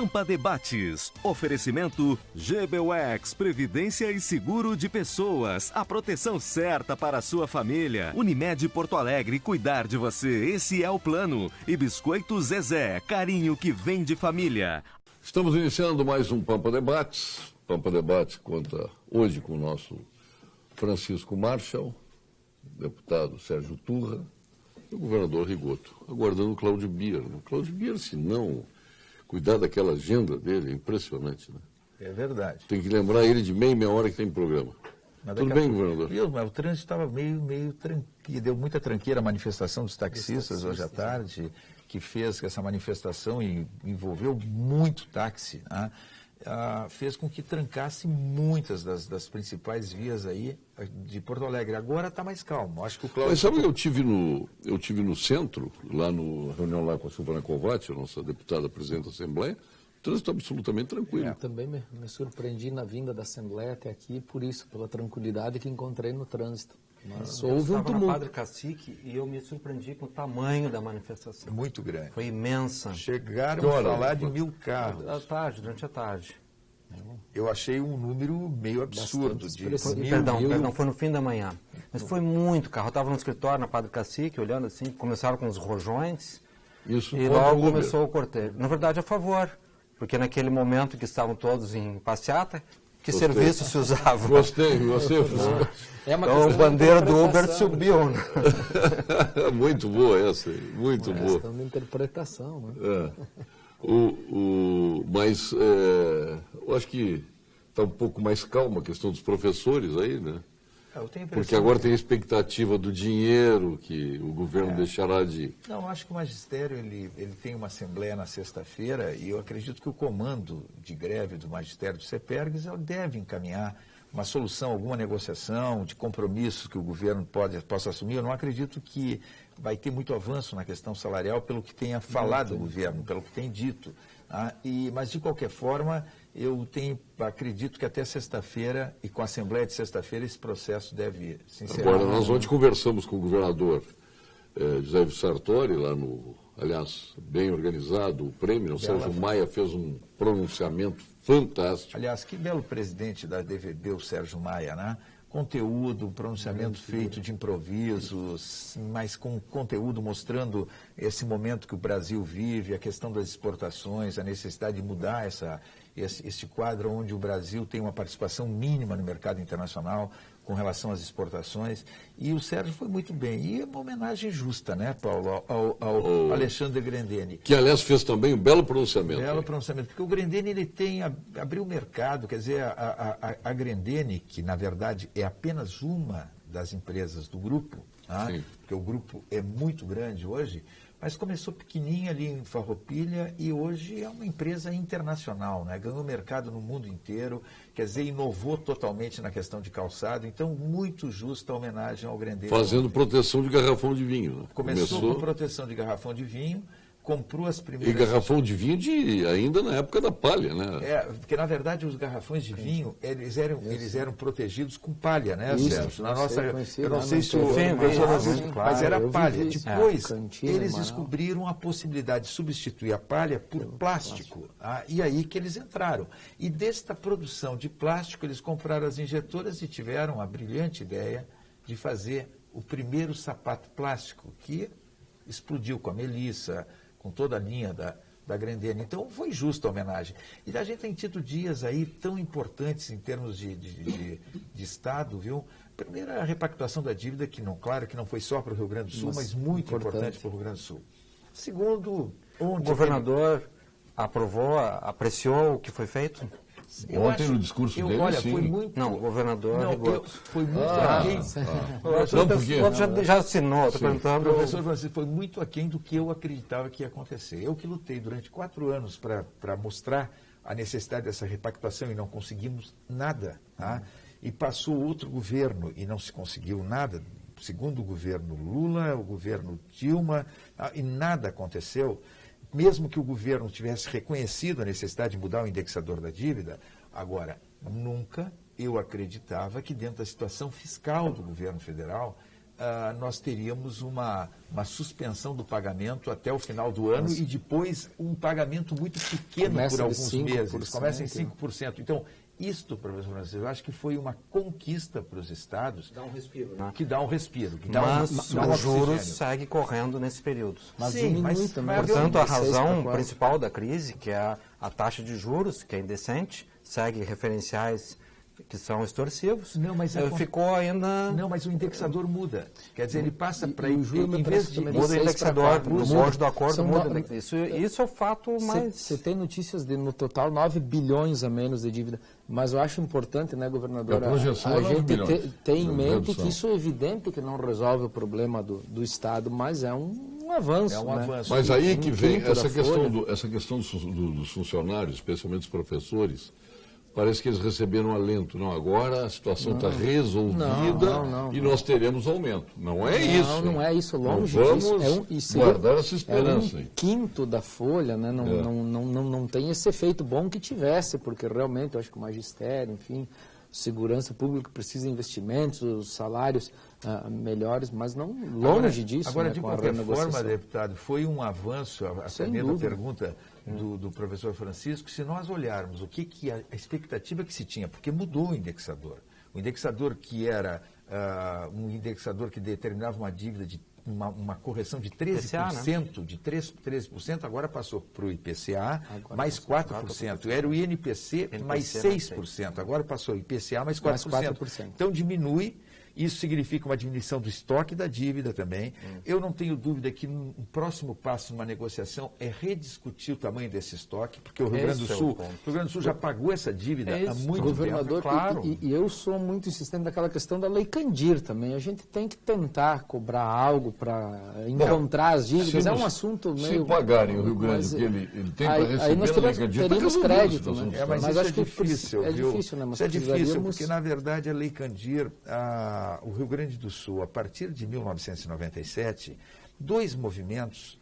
Pampa Debates. Oferecimento GBUX, Previdência e Seguro de Pessoas. A proteção certa para a sua família. Unimed Porto Alegre, cuidar de você. Esse é o plano. E Biscoito Zezé, carinho que vem de família. Estamos iniciando mais um Pampa Debates. Pampa Debates conta hoje com o nosso Francisco Marshall, deputado Sérgio Turra e o governador Rigoto, aguardando o Cláudio Bier. O Cláudio Bier, se não cuidar daquela agenda dele, é impressionante, né? É verdade. Tem que lembrar ele de meia hora que tem programa. Tudo bem, governador? Viu, mas o trânsito estava meio tranquilo, deu muita tranqueira a manifestação dos taxistas hoje à tarde, que fez que essa manifestação envolveu muito táxi, né? Fez com que trancasse muitas das principais vias aí de Porto Alegre. Agora está mais calmo. Acho que o Cláudio... Mas sabe que eu tive no centro, lá na reunião lá com a Silvana Kovács, a nossa deputada presidente da Assembleia, o trânsito absolutamente tranquilo. Eu também me surpreendi na vinda da Assembleia até aqui, por isso, pela tranquilidade que encontrei no trânsito. Mas houve um tumulto. Na Padre Cacique e eu me surpreendi com o tamanho da manifestação. Muito grande. Foi imensa. Chegaram a falar de 1.000 carros. À tarde, durante a tarde. Eu achei um número meio absurdo. Perdão, foi no fim da manhã. Mas foi muito carro. Eu estava no escritório, na Padre Cacique, olhando assim, começaram com os rojões. Isso, e logo começou o cortejo. Na verdade, a favor. Porque naquele momento que estavam todos em passeata, que serviço se usava? Gostei. Então, a bandeira do Uber subiu. Né? Muito boa essa, muito boa. Questão de interpretação, né? Mas eu acho que está um pouco mais calma a questão dos professores aí, né? Porque agora tem a expectativa do dinheiro que o governo deixará de... Não, acho que o magistério ele tem uma assembleia na sexta-feira e eu acredito que o comando de greve do magistério do CEPERGS deve encaminhar uma solução, alguma negociação de compromissos que o governo possa assumir. Eu não acredito que vai ter muito avanço na questão salarial pelo que tenha falado o governo, pelo que tem dito. Mas, de qualquer forma, acredito que até sexta-feira e com a Assembleia de sexta-feira esse processo deve se encerrar. Agora, nós ontem conversamos com o governador José Sartori, lá aliás, bem organizado, o prêmio, o Sérgio Maia fez um pronunciamento fantástico. Aliás, que belo presidente da DVB, o Sérgio Maia, né? Conteúdo, pronunciamento feito de improviso, mas com conteúdo mostrando esse momento que o Brasil vive, a questão das exportações, a necessidade de mudar esse quadro onde o Brasil tem uma participação mínima no mercado internacional com relação às exportações. E o Sérgio foi muito bem. E é uma homenagem justa, né, Paulo, ao Alexandre Grendene. Que, aliás, fez também um belo pronunciamento. Belo pronunciamento, porque o Grendene abriu o mercado, quer dizer, a Grendene, que na verdade é apenas uma das empresas do grupo, porque o grupo é muito grande hoje, mas começou pequenininha ali em Farroupilha e hoje é uma empresa internacional, né? Ganhou mercado no mundo inteiro, quer dizer, inovou totalmente na questão de calçado, então muito justa a homenagem ao Grendene. Fazendo proteção de garrafão de vinho. Né? Começou com proteção de garrafão de vinho, comprou as primeiras... E garrafão de vinho ainda na época da palha, né? Porque na verdade os garrafões de vinho, eles eram protegidos com palha, né, Sérgio? Eu não sei se o mas era palha. Depois, eles descobriram a possibilidade de substituir a palha por plástico. E aí que eles entraram. E desta produção de plástico, eles compraram as injetoras e tiveram a brilhante ideia de fazer o primeiro sapato plástico, que explodiu com a Melissa, com toda a linha da Grendene. Então, foi justa a homenagem. E a gente tem tido dias aí tão importantes em termos de Estado, viu? Primeiro, a repactuação da dívida, claro que não foi só para o Rio Grande do Sul, mas muito importante para o Rio Grande do Sul. Segundo, o governador apreciou o que foi feito? Ontem no discurso dele, olha, sim. Foi muito... Não, o governador... Foi muito aquém... O outro já assinou, estou perguntando... O professor Francisco foi muito aquém do que eu acreditava que ia acontecer. Eu que lutei durante 4 anos para mostrar a necessidade dessa repactuação e não conseguimos nada. E passou outro governo e não se conseguiu nada. Segundo o governo Lula, o governo Dilma, e nada aconteceu. Mesmo que o governo tivesse reconhecido a necessidade de mudar o indexador da dívida, agora, nunca eu acreditava que dentro da situação fiscal do governo federal nós teríamos uma suspensão do pagamento até o final do ano e depois um pagamento muito pequeno por alguns meses. Começa em 5%. Então, isto, professor Francisco, eu acho que foi uma conquista para os estados. Dá um respiro, né? Que dá um respiro. Mas os juros seguem correndo nesse período. Mas diminui também. Portanto, a razão principal da crise, que é a taxa de juros, que é indecente, segue referenciais que são extorsivos, ficou ainda... Não, mas o indexador muda. Quer dizer, ele passa para... o juro em vez de muda o indexador, no molde do acordo muda. Isso é o fato mais... Você tem notícias de, no total, 9 bilhões a menos de dívida. Mas eu acho importante, né, governador, a gente ter em mente que isso é evidente que não resolve o problema do Estado, mas é um avanço. É um avanço. Mas aí que vem essa questão dos funcionários, especialmente os professores. Parece que eles receberam alento. Não, agora a situação está resolvida e nós teremos aumento. Não é isso. Não é isso, longe disso. Vamos guardar essa esperança. É um quinto da folha, né? Não tem esse efeito bom que tivesse, porque realmente eu acho que o magistério, enfim, segurança pública precisa de investimentos, os salários melhores, mas não longe disso. Agora, de qualquer forma, deputado, foi um avanço, a mesma pergunta do professor Francisco, se nós olharmos o que a expectativa que se tinha, porque mudou o indexador. O indexador que era um indexador que determinava uma dívida de uma correção de 13%, IPCA, né? De 13%, agora passou para o IPCA mais 4%. Era o INPC mais 6%. Agora passou o IPCA mais 4%. Então diminui. Isso significa uma diminuição do estoque da dívida também. Eu não tenho dúvida que um próximo passo numa negociação é rediscutir o tamanho desse estoque, porque o Rio Grande do Sul já pagou essa dívida há muito governador, tempo. Claro. E eu sou muito insistente naquela questão da Lei Candir também. A gente tem que tentar cobrar algo para encontrar as dívidas. É um assunto meio... Se pagarem o Rio Grande que ele tem para receber, aí nós teríamos crédito. Né? Mas isso acho difícil, é difícil, né? Mas isso é difícil, porque na verdade a Lei Candir... o Rio Grande do Sul, a partir de 1997, dois movimentos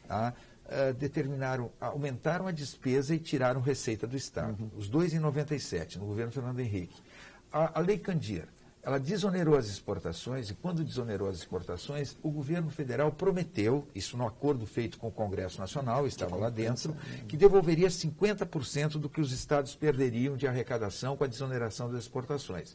aumentaram a despesa e tiraram receita do Estado. Os dois em 97, no governo Fernando Henrique. A Lei Candir, ela desonerou as exportações e quando desonerou as exportações, o governo federal prometeu, isso no acordo feito com o Congresso Nacional, estava lá dentro, que devolveria 50% do que os estados perderiam de arrecadação com a desoneração das exportações.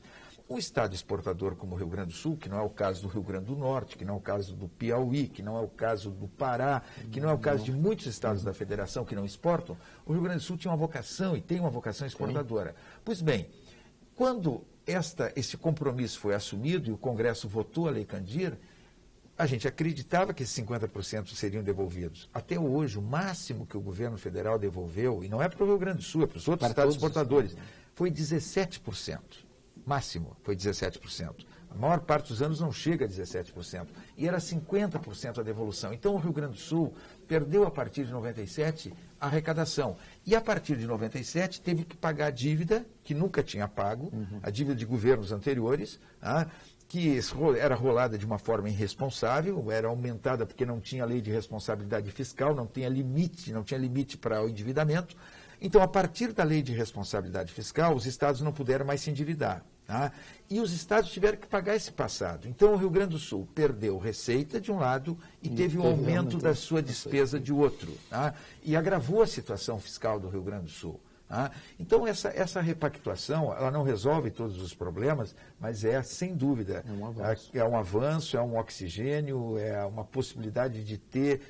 Um estado exportador como o Rio Grande do Sul, que não é o caso do Rio Grande do Norte, que não é o caso do Piauí, que não é o caso do Pará, que não é o caso de muitos estados da federação que não exportam, o Rio Grande do Sul tinha uma vocação e tem uma vocação exportadora. Pois bem, quando esse compromisso foi assumido e o Congresso votou a Lei Candir, a gente acreditava que esses 50% seriam devolvidos. Até hoje, o máximo que o governo federal devolveu, e não é para o Rio Grande do Sul, é para os outros estados exportadores, foi 17%. Máximo foi 17%. A maior parte dos anos não chega a 17%. E era 50% a devolução. Então, o Rio Grande do Sul perdeu, a partir de 97, a arrecadação. E, a partir de 97, teve que pagar a dívida, que nunca tinha pago, a dívida de governos anteriores, que era rolada de uma forma irresponsável, era aumentada porque não tinha lei de responsabilidade fiscal, não tinha limite para o endividamento. Então, a partir da lei de responsabilidade fiscal, os estados não puderam mais se endividar. E os estados tiveram que pagar esse passado. Então, o Rio Grande do Sul perdeu receita de um lado e teve um aumento da sua despesa de outro. E agravou a situação fiscal do Rio Grande do Sul. Então, essa repactuação, ela não resolve todos os problemas, mas sem dúvida, é um avanço, é um oxigênio, é uma possibilidade de ter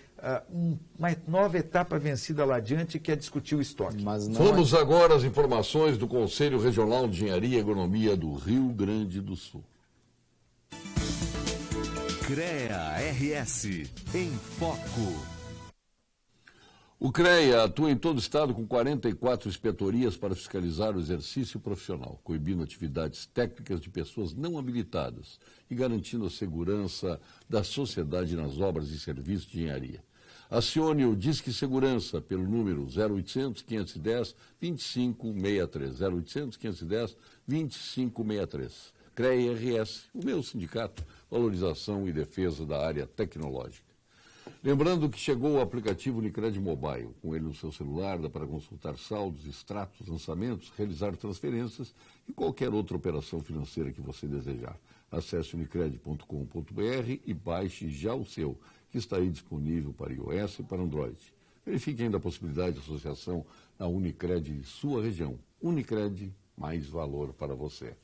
uma nova etapa vencida lá adiante, que é discutir o estoque. Vamos agora às informações do Conselho Regional de Engenharia e Agronomia do Rio Grande do Sul. CREA-RS, em foco. O CREA atua em todo o estado com 44 inspetorias para fiscalizar o exercício profissional, coibindo atividades técnicas de pessoas não habilitadas e garantindo a segurança da sociedade nas obras e serviços de engenharia. Acione o Disque Segurança pelo número 0800 510 2563, 0800 510 2563. CREA-RS, o meu sindicato, valorização e defesa da área tecnológica. Lembrando que chegou o aplicativo Unicred Mobile. Com ele no seu celular, dá para consultar saldos, extratos, lançamentos, realizar transferências e qualquer outra operação financeira que você desejar. Acesse unicred.com.br e baixe já o seu, que está aí disponível para iOS e para Android. Verifique ainda a possibilidade de associação na Unicred em sua região. Unicred, mais valor para você.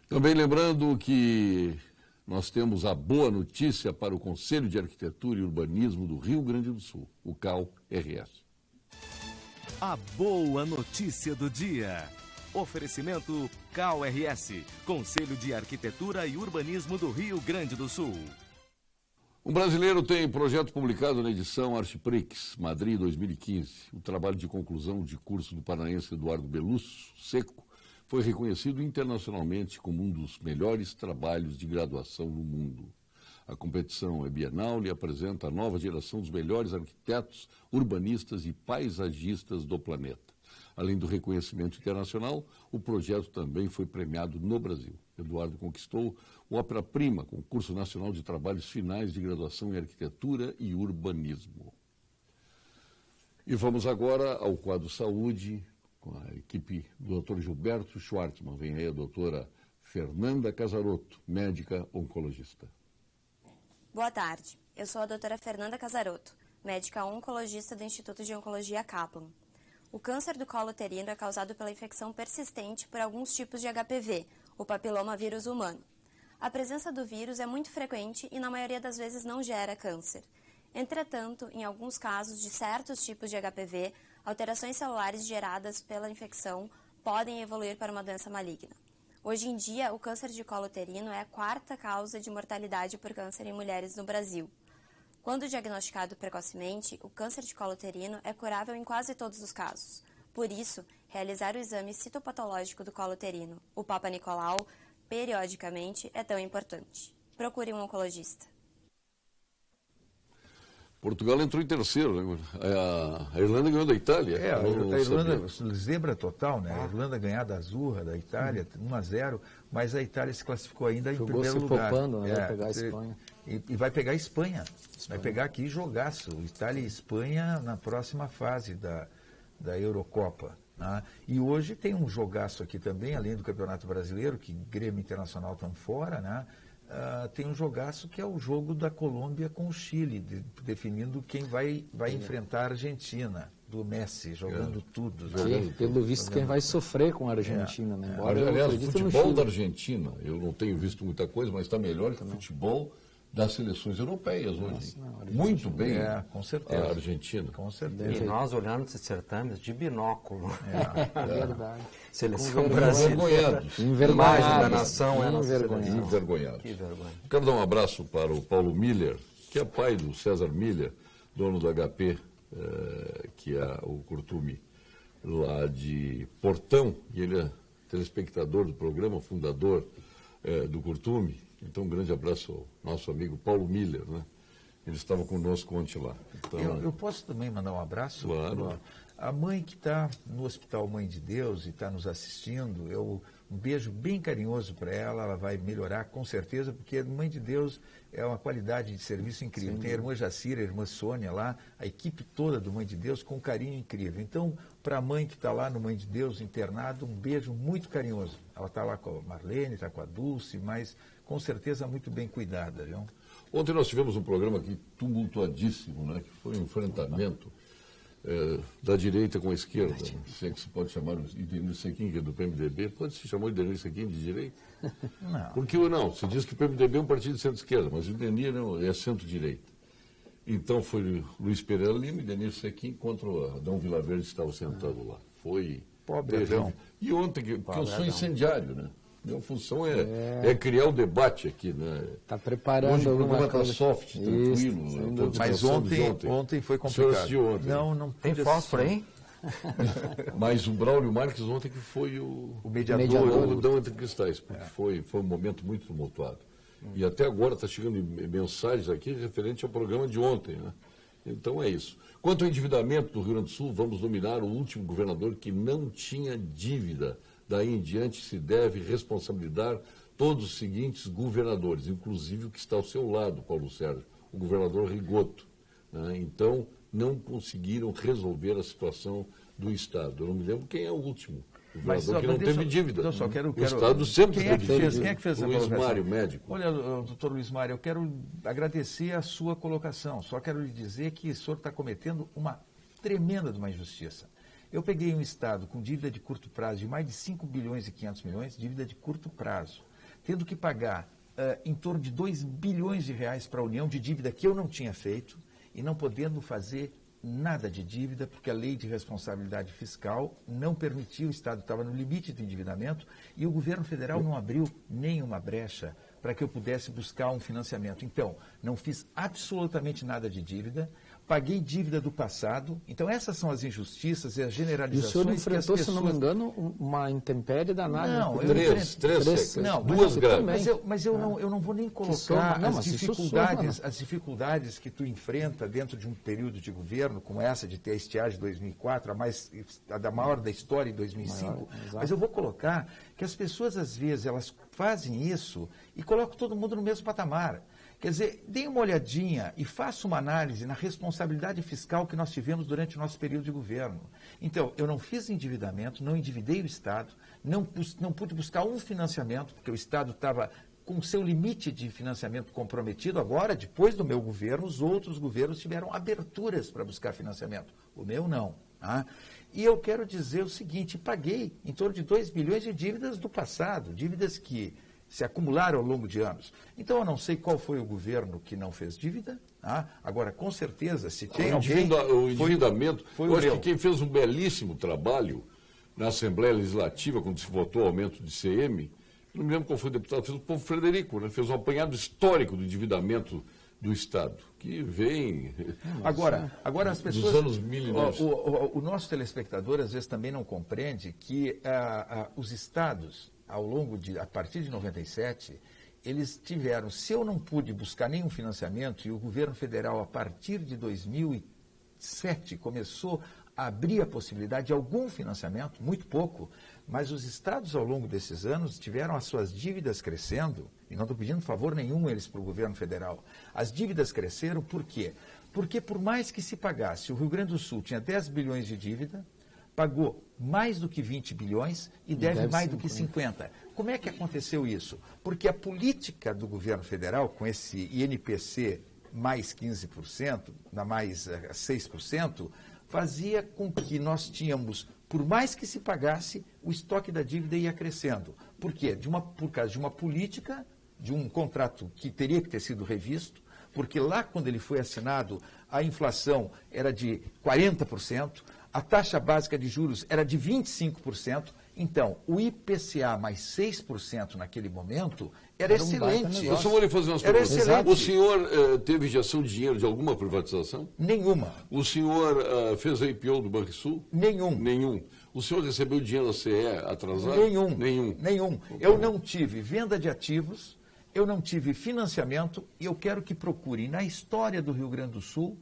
Também lembrando que nós temos a boa notícia para o Conselho de Arquitetura e Urbanismo do Rio Grande do Sul, o CAL-RS. A boa notícia do dia. Oferecimento CAL-RS, Conselho de Arquitetura e Urbanismo do Rio Grande do Sul. Um brasileiro tem projeto publicado na edição Archiprix, Madrid 2015. O trabalho de conclusão de curso do paranaense Eduardo Belusso Seco foi reconhecido internacionalmente como um dos melhores trabalhos de graduação no mundo. A competição é bienal e apresenta a nova geração dos melhores arquitetos, urbanistas e paisagistas do planeta. Além do reconhecimento internacional, o projeto também foi premiado no Brasil. Eduardo conquistou o Ópera Prima, concurso nacional de trabalhos finais de graduação em arquitetura e urbanismo. E vamos agora ao quadro Saúde, com a equipe do Dr. Gilberto Schwartzman. Vem aí a doutora Fernanda Casarotto, médica oncologista. Boa tarde, eu sou a doutora Fernanda Casarotto, médica oncologista do Instituto de Oncologia Kaplan. O câncer do colo uterino é causado pela infecção persistente por alguns tipos de HPV, o papiloma vírus humano. A presença do vírus é muito frequente e na maioria das vezes não gera câncer. Entretanto, em alguns casos de certos tipos de HPV, alterações celulares geradas pela infecção podem evoluir para uma doença maligna. Hoje em dia, o câncer de colo uterino é a 4ª causa de mortalidade por câncer em mulheres no Brasil. Quando diagnosticado precocemente, o câncer de colo uterino é curável em quase todos os casos. Por isso, realizar o exame citopatológico do colo uterino, o Papa Nicolau, periodicamente é tão importante. Procure um oncologista. Portugal entrou em terceiro, né? A Irlanda ganhou da Itália. A Irlanda, zebra total, né? A Irlanda ganhar da Azurra, da Itália, 1-0, mas a Itália se classificou ainda em primeiro lugar. Poupando, né? Vai pegar a Espanha. E vai pegar a Espanha. Vai pegar aqui jogaço. Itália e Espanha na próxima fase da Eurocopa. Né? E hoje tem um jogaço aqui também, além do Campeonato Brasileiro, que Grêmio Internacional estão fora, né? Tem um jogaço que é o jogo da Colômbia com o Chile, definindo quem vai enfrentar a Argentina, do Messi, jogando tudo. Pelo visto, quem vai sofrer com a Argentina, né? Embora aliás, o futebol da Argentina, eu não tenho visto muita coisa, mas está melhor que o futebol das seleções europeias hoje. Muito bem, com certeza. A Argentina. Com certeza. E nós olhando esses certames de binóculo. É verdade. Seleção brasileira. Envergonhados. Imagem da nação é envergonhados. Que vergonha. Quero dar um abraço para o Paulo Miller, que é pai do César Miller, dono do HP, que é o Curtume, lá de Portão, e ele é telespectador do programa, fundador do Curtume. Então, um grande abraço ao nosso amigo Paulo Miller, né? Ele estava conosco ontem lá. Então, eu posso também mandar um abraço? Claro. A mãe que está no Hospital Mãe de Deus e está nos assistindo, um beijo bem carinhoso para ela vai melhorar com certeza, porque a Mãe de Deus é uma qualidade de serviço incrível. Sim. Tem a irmã Jacira, a irmã Sônia lá, a equipe toda do Mãe de Deus com um carinho incrível. Então, para a mãe que está lá no Mãe de Deus, internado, um beijo muito carinhoso. Ela está lá com a Marlene, está com a Dulce, mas com certeza muito bem cuidada, viu? Ontem nós tivemos um programa aqui tumultuadíssimo, né? Que foi um enfrentamento da direita com a esquerda. Se é que se pode chamar o Idenir Sequim, que é do PMDB, pode se chamar o Idenir Sequim de direita? Não. Porque não, se diz que o PMDB é um partido de centro-esquerda, mas o Idenir é centro-direita. Então foi Luiz Pereira Lima e Idenir Sequim contra o Adão Vilaverde, que estava sentado lá. Foi pobre Adão. E ontem, porque eu sou incendiário, né? Minha função é criar o debate aqui, né? Está preparando hoje alguma coisa. coisa. Soft, tranquilo. Mas ontem foi complicado. Ontem. Não tem fósforo, hein? Mas o Braulio Marques ontem que foi o mediador. O Dão entre Cristais, porque foi um momento muito tumultuado. E até agora está chegando mensagens aqui referente ao programa de ontem, né? Então é isso. Quanto ao endividamento do Rio Grande do Sul, vamos nominar o último governador que não tinha dívida. Daí em diante se deve responsabilizar todos os seguintes governadores, inclusive o que está ao seu lado, Paulo Sérgio, o governador Rigoto. Né? Então, não conseguiram resolver a situação do Estado. Eu não me lembro quem é o último Mas que não teve dívida. Eu só quero, o Estado sempre teve dívida. Quem é que fez essa Luiz Mário, médico. Olha, doutor Luiz Mário, eu quero agradecer a sua colocação. Só quero lhe dizer que o senhor está cometendo uma tremenda de uma injustiça. Eu peguei um Estado com dívida de curto prazo de mais de 5 bilhões e 500 milhões, dívida de curto prazo, tendo que pagar em torno de 2 bilhões de reais para a União de dívida que eu não tinha feito e não podendo fazer nada de dívida, porque a lei de responsabilidade fiscal não permitia, o Estado estava no limite do endividamento e o governo federal não abriu nenhuma brecha para que eu pudesse buscar um financiamento. Então, não fiz absolutamente nada de dívida, paguei dívida do passado. Então, essas são as injustiças e as generalizações. E o senhor enfrentou, que as pessoas... se não me engano, uma intempérie danada. Não, três. Não, duas grandes. Mas eu não vou nem colocar as dificuldades que tu enfrenta dentro de um período de governo, como essa de ter a estiagem de 2004, a maior da história em 2005. Mas eu vou colocar que as pessoas, às vezes, elas fazem isso e colocam todo mundo no mesmo patamar. Quer dizer, dê uma olhadinha e faça uma análise na responsabilidade fiscal que nós tivemos durante o nosso período de governo. Então, eu não fiz endividamento, não endividei o Estado, não pude buscar um financiamento, porque o Estado estava com o seu limite de financiamento comprometido. Agora, depois do meu governo, os outros governos tiveram aberturas para buscar financiamento. O meu não. Tá? E eu quero dizer o seguinte, paguei em torno de 2 bilhões de dívidas do passado, dívidas que se acumularam ao longo de anos. Então, eu não sei qual foi o governo que não fez dívida. Tá? Agora, com certeza, se tem alguém... O endividamento, eu acho que quem fez um belíssimo trabalho na Assembleia Legislativa, quando se votou o aumento de CM, não me lembro qual foi o deputado, fez o povo Frederico, né? Fez um apanhado histórico do endividamento do Estado, que vem agora as pessoas, dos anos 1900. O nosso telespectador, às vezes, também não compreende que os Estados... a partir de 97, eles tiveram, se eu não pude buscar nenhum financiamento, e o governo federal, a partir de 2007, começou a abrir a possibilidade de algum financiamento, muito pouco, mas os estados, ao longo desses anos, tiveram as suas dívidas crescendo, e não estou pedindo favor nenhum eles para o governo federal. As dívidas cresceram por quê? Porque por mais que se pagasse, o Rio Grande do Sul tinha 10 bilhões de dívida, pagou mais do que 20 bilhões e deve mais do que 50. Como é que aconteceu isso? Porque a política do governo federal, com esse INPC mais 15%, na mais 6%, fazia com que nós tínhamos, por mais que se pagasse, o estoque da dívida ia crescendo. Por quê? Por causa de uma política, de um contrato que teria que ter sido revisto, porque lá, quando ele foi assinado, a inflação era de 40%, a taxa básica de juros era de 25%, então o IPCA mais 6% naquele momento era excelente. Eu só vou lhe fazer umas perguntas. O senhor teve injeção de dinheiro de alguma privatização? Nenhuma. O senhor fez a IPO do Banrisul? Nenhum. O senhor recebeu dinheiro da CE atrasado? Nenhum. Eu não tive venda de ativos, eu não tive financiamento e eu quero que procure na história do Rio Grande do Sul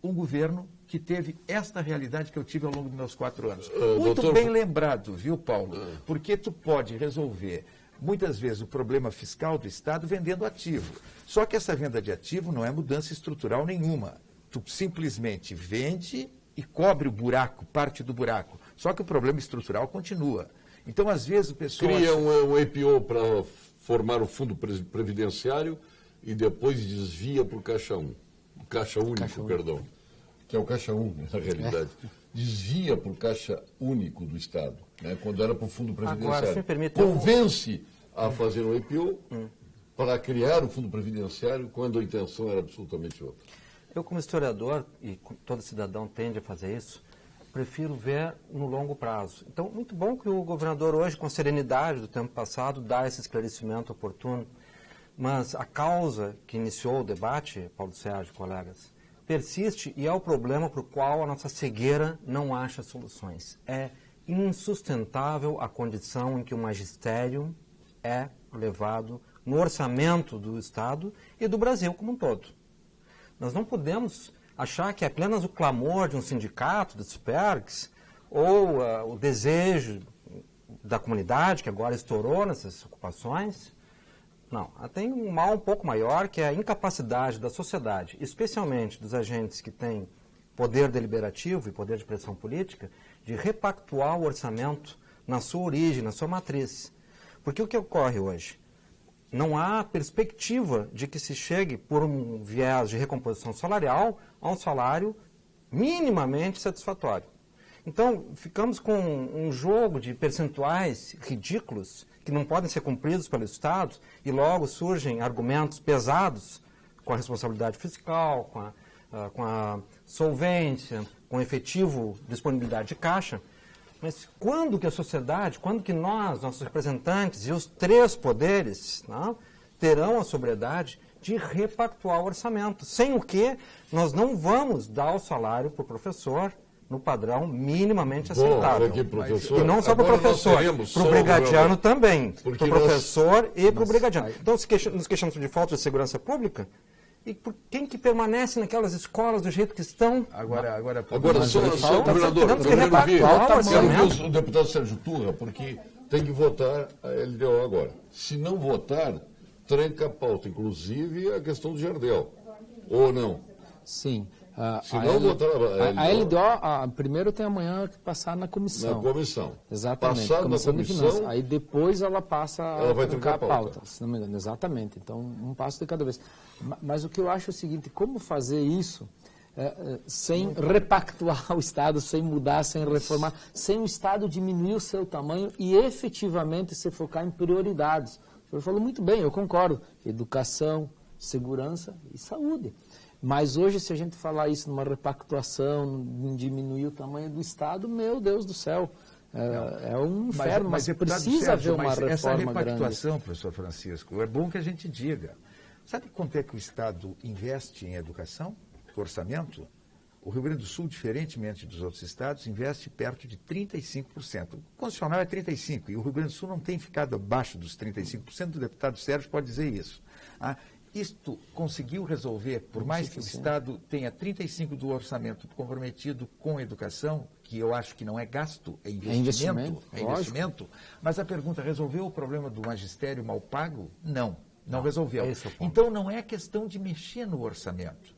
um governo que teve esta realidade que eu tive ao longo dos meus 4 anos. Muito bem lembrado, viu, Paulo? Porque tu pode resolver, muitas vezes, o problema fiscal do Estado vendendo ativo. Só que essa venda de ativo não é mudança estrutural nenhuma. Tu simplesmente vende e cobre o buraco, parte do buraco. Só que o problema estrutural continua. Então, às vezes, o pessoal... Cria um IPO para formar o fundo previdenciário e depois desvia para o Caixa 1. Caixa Único, perdão, que é o Caixa 1, na realidade, desvia para o Caixa Único do Estado, né, quando era para o Fundo Previdenciário. Agora, se permite, convence a fazer um IPO para criar o Fundo Previdenciário quando a intenção era absolutamente outra. Eu, como historiador, e todo cidadão tende a fazer isso, prefiro ver no longo prazo. Então, muito bom que o governador hoje, com serenidade do tempo passado, dá esse esclarecimento oportuno. Mas a causa que iniciou o debate, Paulo Sérgio, colegas, persiste e é o problema para o qual a nossa cegueira não acha soluções. É insustentável a condição em que o magistério é levado no orçamento do Estado e do Brasil como um todo. Nós não podemos achar que é apenas o clamor de um sindicato, dos PERGs, ou o desejo da comunidade, que agora estourou nessas ocupações. Não, tem um mal um pouco maior, que é a incapacidade da sociedade, especialmente dos agentes que têm poder deliberativo e poder de pressão política, de repactuar o orçamento na sua origem, na sua matriz. Porque o que ocorre hoje? Não há perspectiva de que se chegue, por um viés de recomposição salarial, a um salário minimamente satisfatório. Então, ficamos com um jogo de percentuais ridículos que não podem ser cumpridos pelo Estado e logo surgem argumentos pesados com a responsabilidade fiscal, com a solvência, com a efetivo disponibilidade de caixa. Mas quando que a sociedade, quando que nós, nossos representantes e os três poderes, né, terão a sobriedade de repactuar o orçamento? Sem o que nós não vamos dar o salário para o professor no padrão minimamente aceitável. Aqui, professor, e não só para o professor, para o brigadiano também. Para o professor e para o brigadiano. Então, nos queixamos de falta de segurança pública, e por quem que permanece naquelas escolas do jeito que estão? Agora só governador, o deputado Sérgio Turra, porque tem que votar a LDO agora. Se não votar, tranca a pauta, inclusive a questão do Jardel. Ou não? Sim. Se não votar a LDO, primeiro tem amanhã que passar na comissão. Na comissão. Exatamente. Passado comissão na de finanças. Aí depois ela passa ela vai trocar a pauta, se não me engano. Exatamente. Então, um passo de cada vez. Mas o que eu acho é o seguinte, como fazer isso sem repactuar o Estado, sem mudar, sem reformar, sem o Estado diminuir o seu tamanho e efetivamente se focar em prioridades. O senhor falou muito bem, eu concordo. Educação, segurança e saúde. Mas hoje, se a gente falar isso numa repactuação, em diminuir o tamanho do Estado, meu Deus do céu, é um inferno, mas precisa haver uma reforma essa repactuação, grande. professor Francisco, é bom que a gente diga. Sabe quanto é que o Estado investe em educação, orçamento? O Rio Grande do Sul, diferentemente dos outros estados, investe perto de 35%. O constitucional é 35%, e o Rio Grande do Sul não tem ficado abaixo dos 35%, o deputado Sérgio pode dizer isso. Isto conseguiu resolver, por mais que o Estado tenha 35% do orçamento comprometido com a educação, que eu acho que não é gasto, é investimento. Mas a pergunta, resolveu o problema do magistério mal pago? Não resolveu. Então não é questão de mexer no orçamento.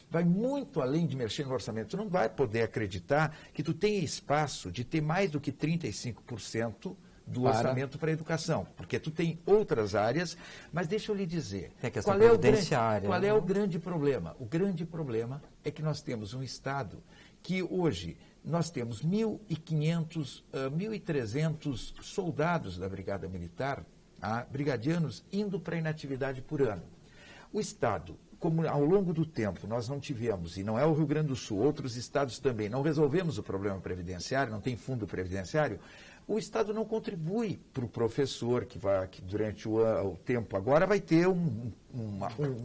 Vai muito além de mexer no orçamento. Tu não vai poder acreditar que tu tenha espaço de ter mais do que 35% do orçamento para a educação, porque tu tem outras áreas, mas deixa eu lhe dizer, qual é o grande problema? O grande problema é que nós temos um Estado que hoje nós temos 1.500, 1.300 soldados da Brigada Militar, brigadianos, indo para a inatividade por ano. O Estado, como ao longo do tempo nós não tivemos, e não é o Rio Grande do Sul, outros estados também, não resolvemos o problema previdenciário, não tem fundo previdenciário, o Estado não contribui para o professor que durante o tempo agora vai ter um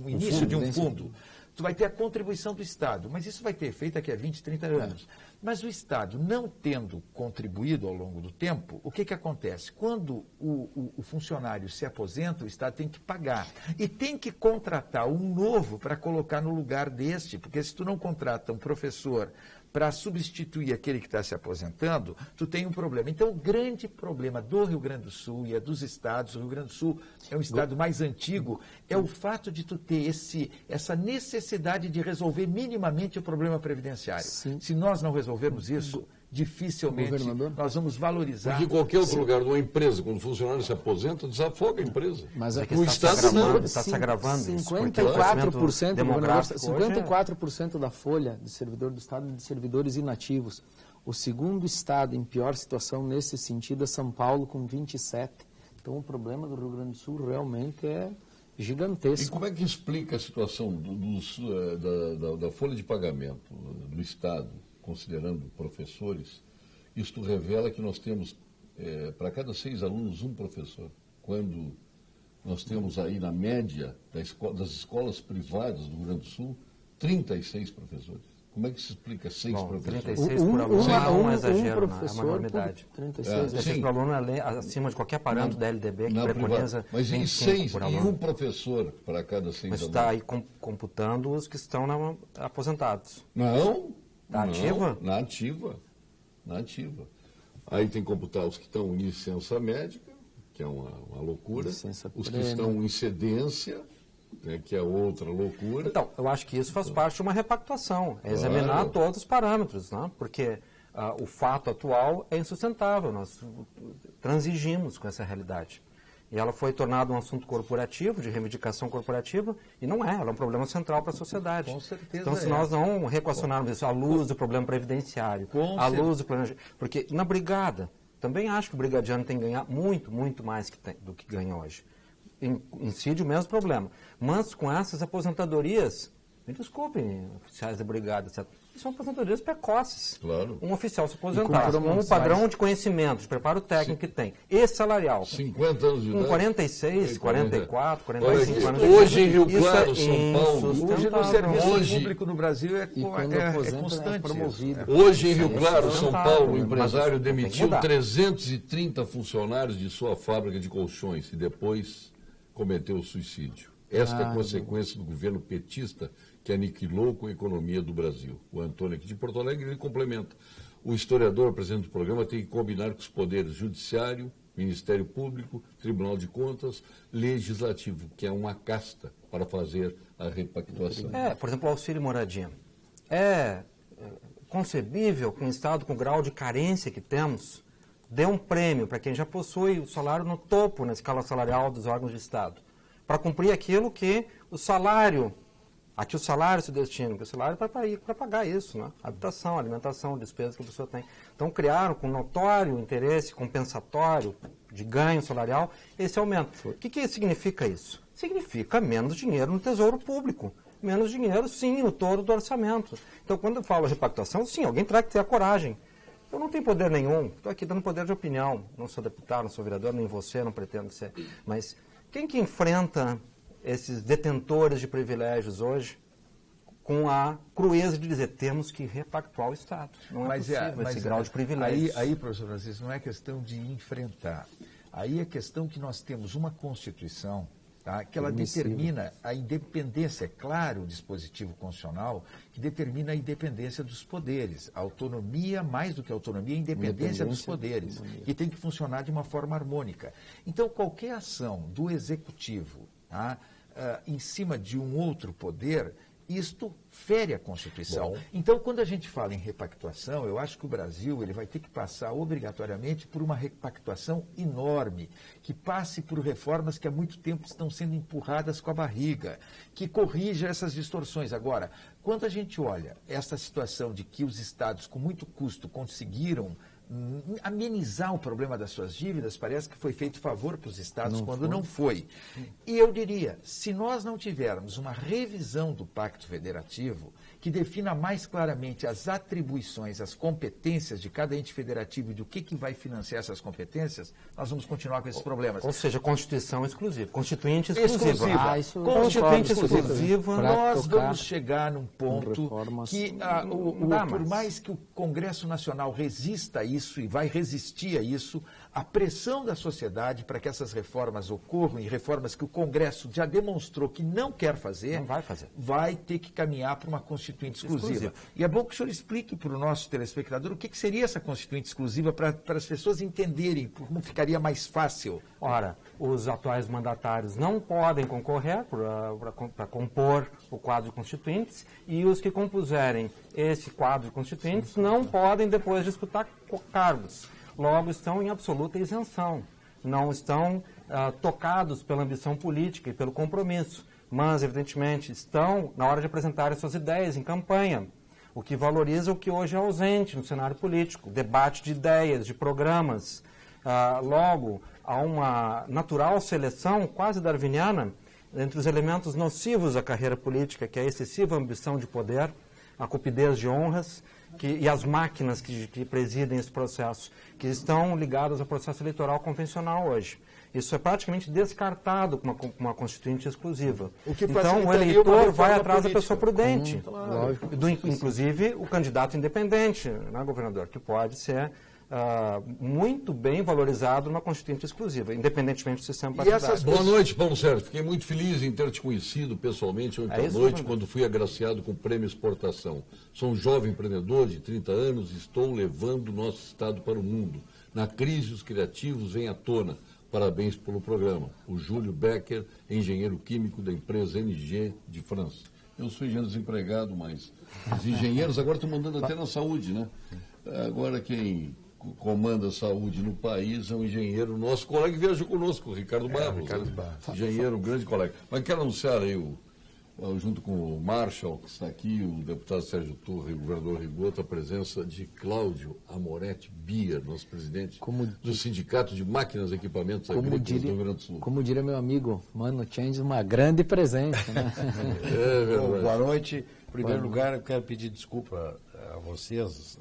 início de um fundo. Tu vai ter a contribuição do Estado, mas isso vai ter efeito daqui a 20, 30 anos. Mas o Estado não tendo contribuído ao longo do tempo, o que acontece? Quando o funcionário se aposenta, o Estado tem que pagar. E tem que contratar um novo para colocar no lugar deste, porque se tu não contrata um professor para substituir aquele que está se aposentando, tu tem um problema. Então, o grande problema do Rio Grande do Sul e dos estados, o Rio Grande do Sul é um estado mais antigo, é o fato de tu ter essa necessidade de resolver minimamente o problema previdenciário. Sim. Se nós não resolvermos isso, dificilmente nós vamos valorizar. Porque em qualquer outro lugar de uma empresa, quando o funcionário se aposenta, desafoga a empresa. Mas o Estado não. Está se agravando 54% da folha de servidor do Estado é de servidores inativos. O segundo Estado em pior situação nesse sentido é São Paulo, com 27%. Então o problema do Rio Grande do Sul realmente é gigantesco. E como é que explica a situação da folha de pagamento do Estado, considerando professores? Isto revela que nós temos, para cada 6 alunos, um professor, quando nós temos aí, na média das escolas privadas do Rio Grande do Sul, 36 professores. Como é que se explica 6 professores? 36 por aluno é um exagero, é uma enormidade. 36 por aluno é acima de qualquer parâmetro da LDB que preconiza. Mas em 6, e um professor para cada 6 alunos. Mas está aí computando os que estão aposentados. Não. Na ativa? Na ativa. Aí tem que computar os que estão em licença médica, que é uma loucura, os que estão em cedência, que é outra loucura. Então, eu acho que isso faz parte de uma repactuação, é examinar todos os parâmetros, né? Porque o fato atual é insustentável, nós transigimos com essa realidade. E ela foi tornada um assunto corporativo, de reivindicação corporativa, e não é, ela é um problema central para a sociedade. Com certeza. Então, se nós não reequacionarmos isso à luz do problema previdenciário, à luz do problema... Porque na brigada, também acho que o brigadiano tem que ganhar muito, muito mais do que ganha hoje. Incide o mesmo problema. Mas com essas aposentadorias, me desculpem, oficiais da brigada, etc., são aposentadorias precoces. Claro. Um oficial se aposentar com um padrão de conhecimento, de preparo técnico que tem, esse salarial, 50 anos de idade. com 46, 44, 45 anos de idade. idade. Hoje em Rio Claro, São Paulo, Hoje no serviço Hoje- público no Brasil é constante. promovido. Hoje em Rio Claro, São Lamentável, Paulo, o empresário mas tem que demitiu mudar. 330 funcionários de sua fábrica de colchões e depois cometeu suicídio. Esta é a consequência do governo petista que aniquilou com a economia do Brasil. O Antônio aqui de Porto Alegre ele complementa. O historiador, presidente do programa, tem que combinar com os poderes judiciário, Ministério Público, Tribunal de Contas, Legislativo, que é uma casta para fazer a repactuação. Por exemplo, o auxílio moradia. É concebível que um Estado com o grau de carência que temos dê um prêmio para quem já possui o salário no topo na escala salarial dos órgãos de Estado, para cumprir aquilo que o salário se destina, porque o salário é para pagar isso, né? Habitação, alimentação, despesas que a pessoa tem. Então, criaram com notório interesse compensatório de ganho salarial esse aumento. O que significa isso? Significa menos dinheiro no Tesouro Público. Menos dinheiro, sim, no todo do orçamento. Então, quando eu falo repactuação, sim, alguém terá que ter a coragem. Eu não tenho poder nenhum, estou aqui dando poder de opinião. Não sou deputado, não sou vereador, nem você, não pretendo ser. Mas quem que enfrenta esses detentores de privilégios hoje com a crueza de dizer temos que repactuar o Estado? Não é possível esse grau de privilégios. Aí, professor Francisco, não é questão de enfrentar. Aí é questão que nós temos uma Constituição, tá, que ela determina a independência, é claro, o dispositivo constitucional, que determina a independência dos poderes. A autonomia, mais do que a autonomia, a independência dos poderes, que tem que funcionar de uma forma harmônica. Então, qualquer ação do Executivo, tá, em cima de um outro poder, isto fere a Constituição. Então, quando a gente fala em repactuação, eu acho que o Brasil ele vai ter que passar obrigatoriamente por uma repactuação enorme, que passe por reformas que há muito tempo estão sendo empurradas com a barriga, que corrija essas distorções. Agora, quando a gente olha essa situação de que os estados, com muito custo, conseguiram amenizar o problema das suas dívidas, parece que foi feito favor para os estados não foi. E eu diria, se nós não tivermos uma revisão do Pacto Federativo, que defina mais claramente as atribuições, as competências de cada ente federativo e do que vai financiar essas competências, nós vamos continuar com esses problemas. Ou seja, Constituição exclusiva, Constituinte exclusiva. Constituinte exclusiva, nós vamos chegar num ponto que, por mais que o Congresso Nacional resista a isso e vai resistir a isso, a pressão da sociedade para que essas reformas ocorram, e reformas que o Congresso já demonstrou que não quer fazer, vai ter que caminhar para uma Constituinte exclusiva. E é bom que o senhor explique para o nosso telespectador o que seria essa Constituinte exclusiva para as pessoas entenderem como ficaria mais fácil. Ora, os atuais mandatários não podem concorrer para compor o quadro de constituintes, e os que compuserem esse quadro de constituintes não podem depois disputar cargos. Logo, estão em absoluta isenção. Não estão tocados pela ambição política e pelo compromisso, mas, evidentemente, estão na hora de apresentar suas ideias em campanha, o que valoriza o que hoje é ausente no cenário político, debate de ideias, de programas. Logo, há uma natural seleção, quase darwiniana, entre os elementos nocivos da carreira política, que é a excessiva ambição de poder, a cupidez de honras, e as máquinas que presidem esse processo, que estão ligadas ao processo eleitoral convencional hoje. Isso é praticamente descartado com uma Constituinte exclusiva. Então, o eleitor vai atrás da pessoa prudente. Inclusive, o candidato independente, né, governador, que pode ser muito bem valorizado numa Constituinte exclusiva, independentemente do sistema partidário. Boa noite, Paulo Sérgio. Fiquei muito feliz em ter te conhecido pessoalmente ontem à noite, quando fui agraciado com o Prêmio Exportação. Sou um jovem empreendedor de 30 anos e estou levando o nosso Estado para o mundo. Na crise, os criativos vêm à tona. Parabéns pelo programa. O Júlio Becker, engenheiro químico da empresa NG de França. Eu sou engenheiro desempregado, mas os engenheiros agora estão mandando até na saúde, né? Agora quem comanda a saúde no país é um engenheiro, nosso colega que viajou conosco, o Ricardo Barros. Ricardo Barros. Engenheiro, um grande colega. Mas quero anunciar aí, junto com o Marshall, que está aqui, o deputado Sérgio Turra e o governador Rigoto, a presença de Cláudio Amoretti Bier, nosso presidente do Sindicato de Máquinas e Equipamentos Agrícolas do Rio Grande do Sul. Como diria meu amigo Mano Change, uma grande presença. Né? Verdade. Boa noite. Em primeiro lugar, eu quero pedir desculpa a vocês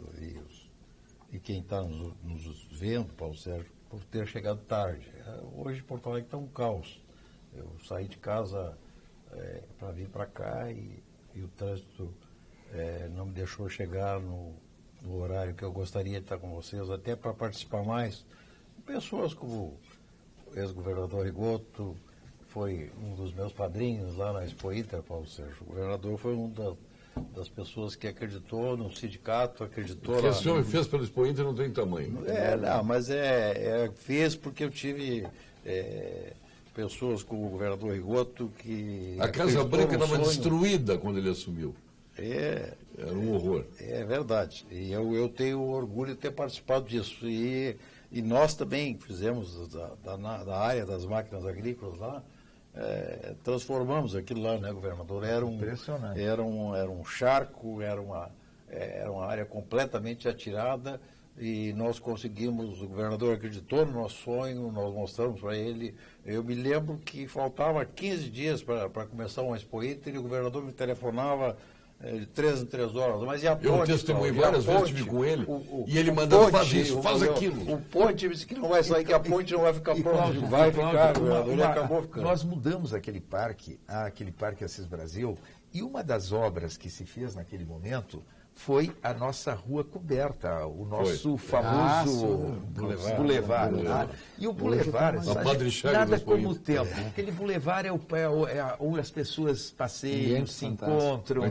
e quem está nos vendo, Paulo Sérgio, por ter chegado tarde. Hoje Porto Alegre está um caos. Eu saí de casa para vir para cá e o trânsito não me deixou chegar no horário que eu gostaria de estar com vocês, até para participar mais. Pessoas como o ex-governador Rigoto, foi um dos meus padrinhos lá na Expo Inter, Paulo Sérgio. O governador foi uma das pessoas que acreditou no sindicato, acreditou... O que o senhor fez pelo Expo Inter não tem tamanho. Não, mas fez porque eu tive... pessoas como o governador Rigoto que... A Casa Branca estava destruída quando ele assumiu. Era um horror. É verdade. E eu tenho orgulho de ter participado disso. E nós também fizemos da área das máquinas agrícolas lá, transformamos aquilo lá, né, governador? Impressionante. Era um charco, era uma área completamente atirada. E nós conseguimos, o governador acreditou no nosso sonho, nós mostramos para ele. Eu me lembro que faltava 15 dias para começar uma Expo Inter e o governador me telefonava de 3 em 3 horas. Mas e a ponte? Eu testemunhei várias vezes, estive com ele, e ele mandando fazer isso, faz aquilo. O ponte disse que não vai sair, que a ponte não vai ficar pronta. Vai ficar, governador, ele acabou ficando. Nós mudamos aquele parque Assis Brasil, e uma das obras que se fez naquele momento foi a nossa rua coberta, o nosso famoso Boulevard. E o Boulevard, nada como o tempo. Aquele Boulevard onde as pessoas passeiam, se encontram,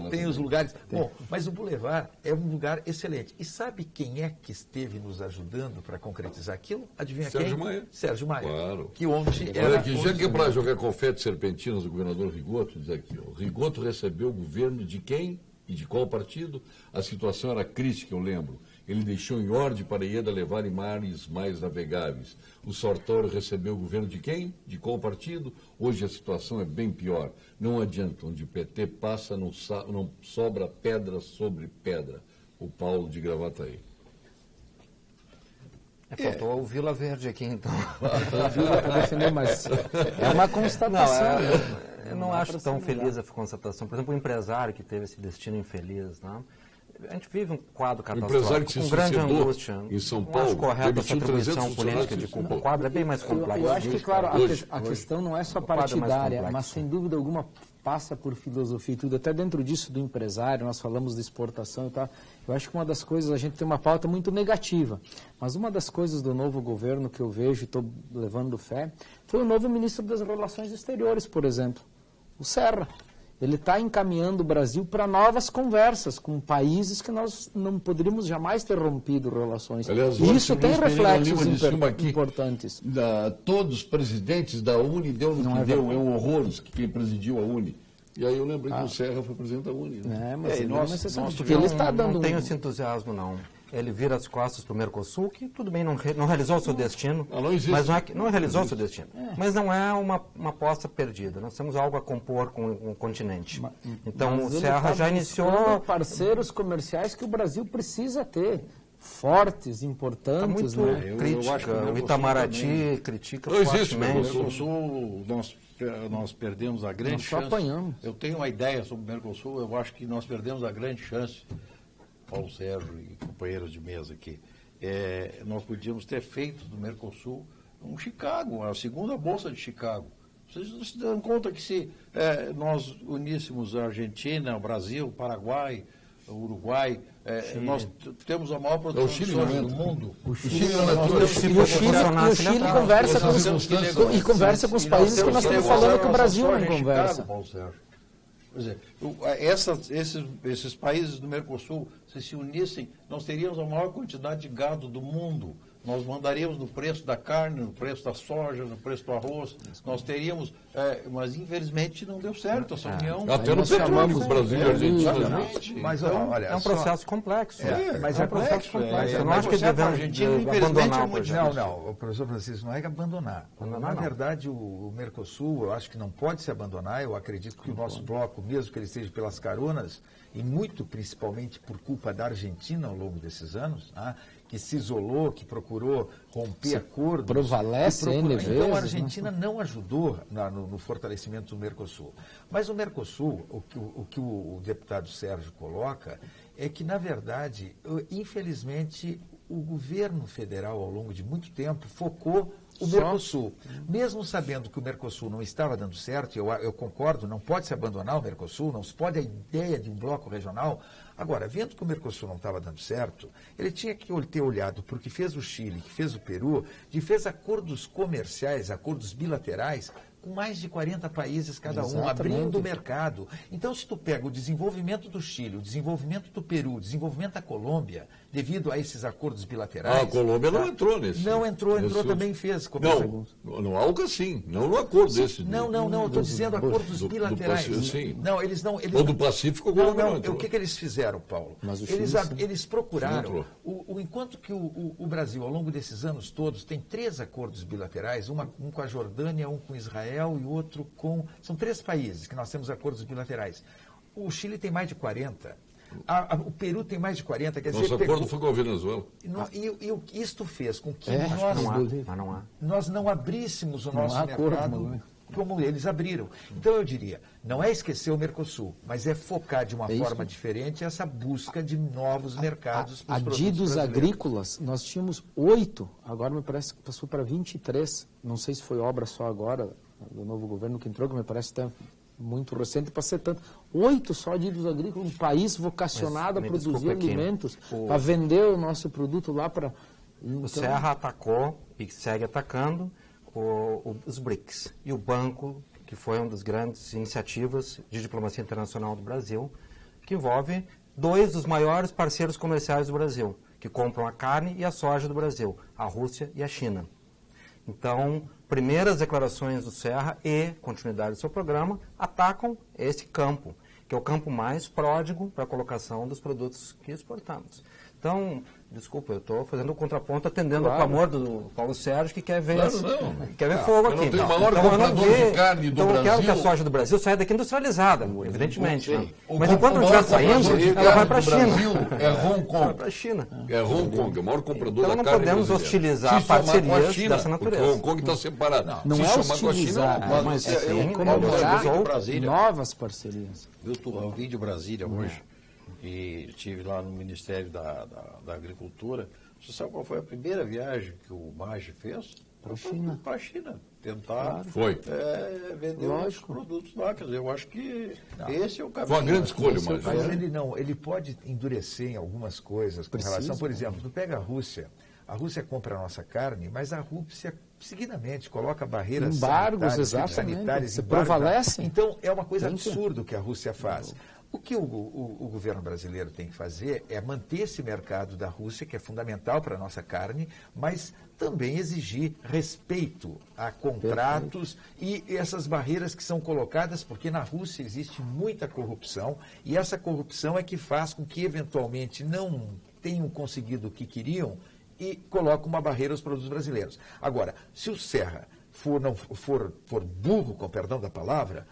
tem os lugares. Bom, mas o Boulevard é um lugar excelente. E sabe quem é que esteve nos ajudando para concretizar aquilo? Adivinha Sérgio quem? Maia. Sérgio Maia. Claro. Que ontem Olha aqui, já que é para jogar confete serpentinas, o governador Rigoto diz aqui, o Rigoto recebeu o governo de quem? E de qual partido? A situação era crítica, eu lembro. Ele deixou em ordem para Ieda levar em mares mais navegáveis. O Sartori recebeu o governo de quem? De qual partido? Hoje a situação é bem pior. Não adianta, onde o PT passa, não sobra pedra sobre pedra. O Paulo de Gravataí. Faltou o Vila Verde aqui, então. Mas é uma constatação. Eu não acho tão feliz a constatação. Por exemplo, o empresário que teve esse destino infeliz, né? A gente vive um quadro catastrófico com grande angústia. Em São Paulo, acho correto essa atribuição política de culpa. O quadro é bem mais complexo. Eu acho que, claro, a questão não é só partidária, mas sem dúvida alguma passa por filosofia e tudo. Até dentro disso do empresário, nós falamos de exportação e tal. Eu acho que uma das coisas, a gente tem uma pauta muito negativa, mas uma das coisas do novo governo que eu vejo e estou levando fé, foi o novo ministro das Relações Exteriores, por exemplo, o Serra. Ele está encaminhando o Brasil para novas conversas com países que nós não poderíamos jamais ter rompido relações. Aliás, e isso tem reflexos importantes. Todos os presidentes da Uni deu no que deu, é um horror quem presidiu a Uni. E aí eu lembrei que o Serra foi presidente da Uni. Né? Porque ele está dando... Não tem esse entusiasmo, não. Ele vira as costas para o Mercosul, que tudo bem, não realizou o seu destino. Não existe. Mas não realizou o seu destino. Mas não é uma aposta perdida. Nós temos algo a compor com o continente. Então o Serra já iniciou... parceiros comerciais que o Brasil precisa ter. Fortes, importantes. Muito crítica. O Itamaraty critica fortemente. O Mercosul, nós perdemos a grande chance. Apanhamos. Eu tenho uma ideia sobre o Mercosul, eu acho que nós perdemos a grande chance, Paulo Sérgio e companheiros de mesa aqui. Nós podíamos ter feito do Mercosul um Chicago, a segunda bolsa de Chicago. Vocês não se dão conta que se nós uníssemos a Argentina, o Brasil, o Paraguai, o Uruguai, nós temos a maior produção de soja do mundo. O Chile conversa com os países que nós estamos falando que o Brasil não conversa. Paulo Sérgio. Quer dizer, esses países do Mercosul, se unissem, nós teríamos a maior quantidade de gado do mundo. nós mandaríamos no preço da carne, no preço da soja, no preço do arroz, nós teríamos, mas infelizmente não deu certo essa união. Até no petróleo, o Brasil e a Argentina. Mas olha, é um processo complexo. Mas é um processo complexo. Eu não acho que devemos abandonar. Não, o professor Francisco, não é que abandonar. Na verdade, o Mercosul, eu acho que não pode se abandonar. Eu acredito que o nosso bloco, mesmo que ele esteja pelas caronas, e muito principalmente por culpa da Argentina ao longo desses anos, que se isolou, que procurou romper acordos. Prevalece ainda vezes. Então a Argentina não ajudou no fortalecimento do Mercosul. Mas o Mercosul, o que o deputado Sérgio coloca, é que, na verdade, infelizmente, o governo federal, ao longo de muito tempo, focou o Mercosul. Mesmo sabendo que o Mercosul não estava dando certo, eu concordo, não pode se abandonar o Mercosul, não se pode a ideia de um bloco regional. Agora, vendo que o Mercosul não estava dando certo, ele tinha que ter olhado para o que fez o Chile, que fez o Peru, que fez acordos comerciais, acordos bilaterais, com mais de 40 países cada um, abrindo o mercado. Então, se tu pega o desenvolvimento do Chile, o desenvolvimento do Peru, o desenvolvimento da Colômbia, devido a esses acordos bilaterais... A Colômbia não entrou nesse. Não entrou também fez. Não, algo assim, não no acordo desse. Não, eu estou dizendo acordos bilaterais. Sim. Não, eles não... Ou do Pacífico, a Colômbia não entrou. O que eles fizeram, Paulo? Eles procuraram, enquanto que o Brasil, ao longo desses anos todos, tem 3 acordos bilaterais, um com a Jordânia, um com Israel e outro com... São 3 países que nós temos acordos bilaterais. O Chile tem mais de 40. O Peru tem mais de 40. Quer dizer, nosso acordo foi com a Venezuela. E isto fez com que nós não abríssemos o nosso mercado como eles abriram. Então, eu diria, não é esquecer o Mercosul, mas é focar de uma forma diferente essa busca de novos mercados para os produtos adidos agrícolas, nós tínhamos 8, agora me parece que passou para 23. Não sei se foi obra só agora, do novo governo que entrou, que me parece até muito recente para ser tanto. 8 só adidos agrícolas, um país vocacionado a produzir alimentos, para vender o nosso produto lá para... O Serra atacou e segue atacando os BRICS e o banco, que foi uma das grandes iniciativas de diplomacia internacional do Brasil, que envolve 2 dos maiores parceiros comerciais do Brasil, que compram a carne e a soja do Brasil, a Rússia e a China. Então, primeiras declarações do Serra e continuidade do seu programa atacam esse campo, que é o campo mais pródigo para a colocação dos produtos que exportamos. Então, desculpa, eu estou fazendo o contraponto, atendendo ao clamor do Paulo Sérgio, que quer ver, quer ver fogo aqui. Então, eu não quero que a soja do Brasil saia daqui industrializada, evidentemente. Mas enquanto não estiver saindo, ela vai para a China. É Hong Kong. Vai para a China. É Hong Kong, é o maior comprador da carne. Então não podemos hostilizar parcerias dessa natureza. Hong Kong está separado. Não é hostilizar, mas é comemorar novas parcerias. Eu vim de Brasília hoje. E estive lá no Ministério da Agricultura. Você sabe qual foi a primeira viagem que o Maggi fez? Para a China. Para a China. Tentar vender os produtos lá. Quer dizer, eu acho que esse é o caminho. Foi uma grande escolha, mas ele pode endurecer em algumas coisas com relação, por exemplo, tu pega a Rússia compra a nossa carne, mas a Rússia seguidamente coloca barreiras sanitárias. Você prevalece. Então, é uma coisa absurda o que a Rússia faz. O que o governo brasileiro tem que fazer é manter esse mercado da Rússia, que é fundamental para a nossa carne, mas também exigir respeito a contratos e essas barreiras que são colocadas, porque na Rússia existe muita corrupção, e essa corrupção é que faz com que, eventualmente, não tenham conseguido o que queriam e colocam uma barreira aos produtos brasileiros. Agora, se o Serra for burro, com perdão da palavra,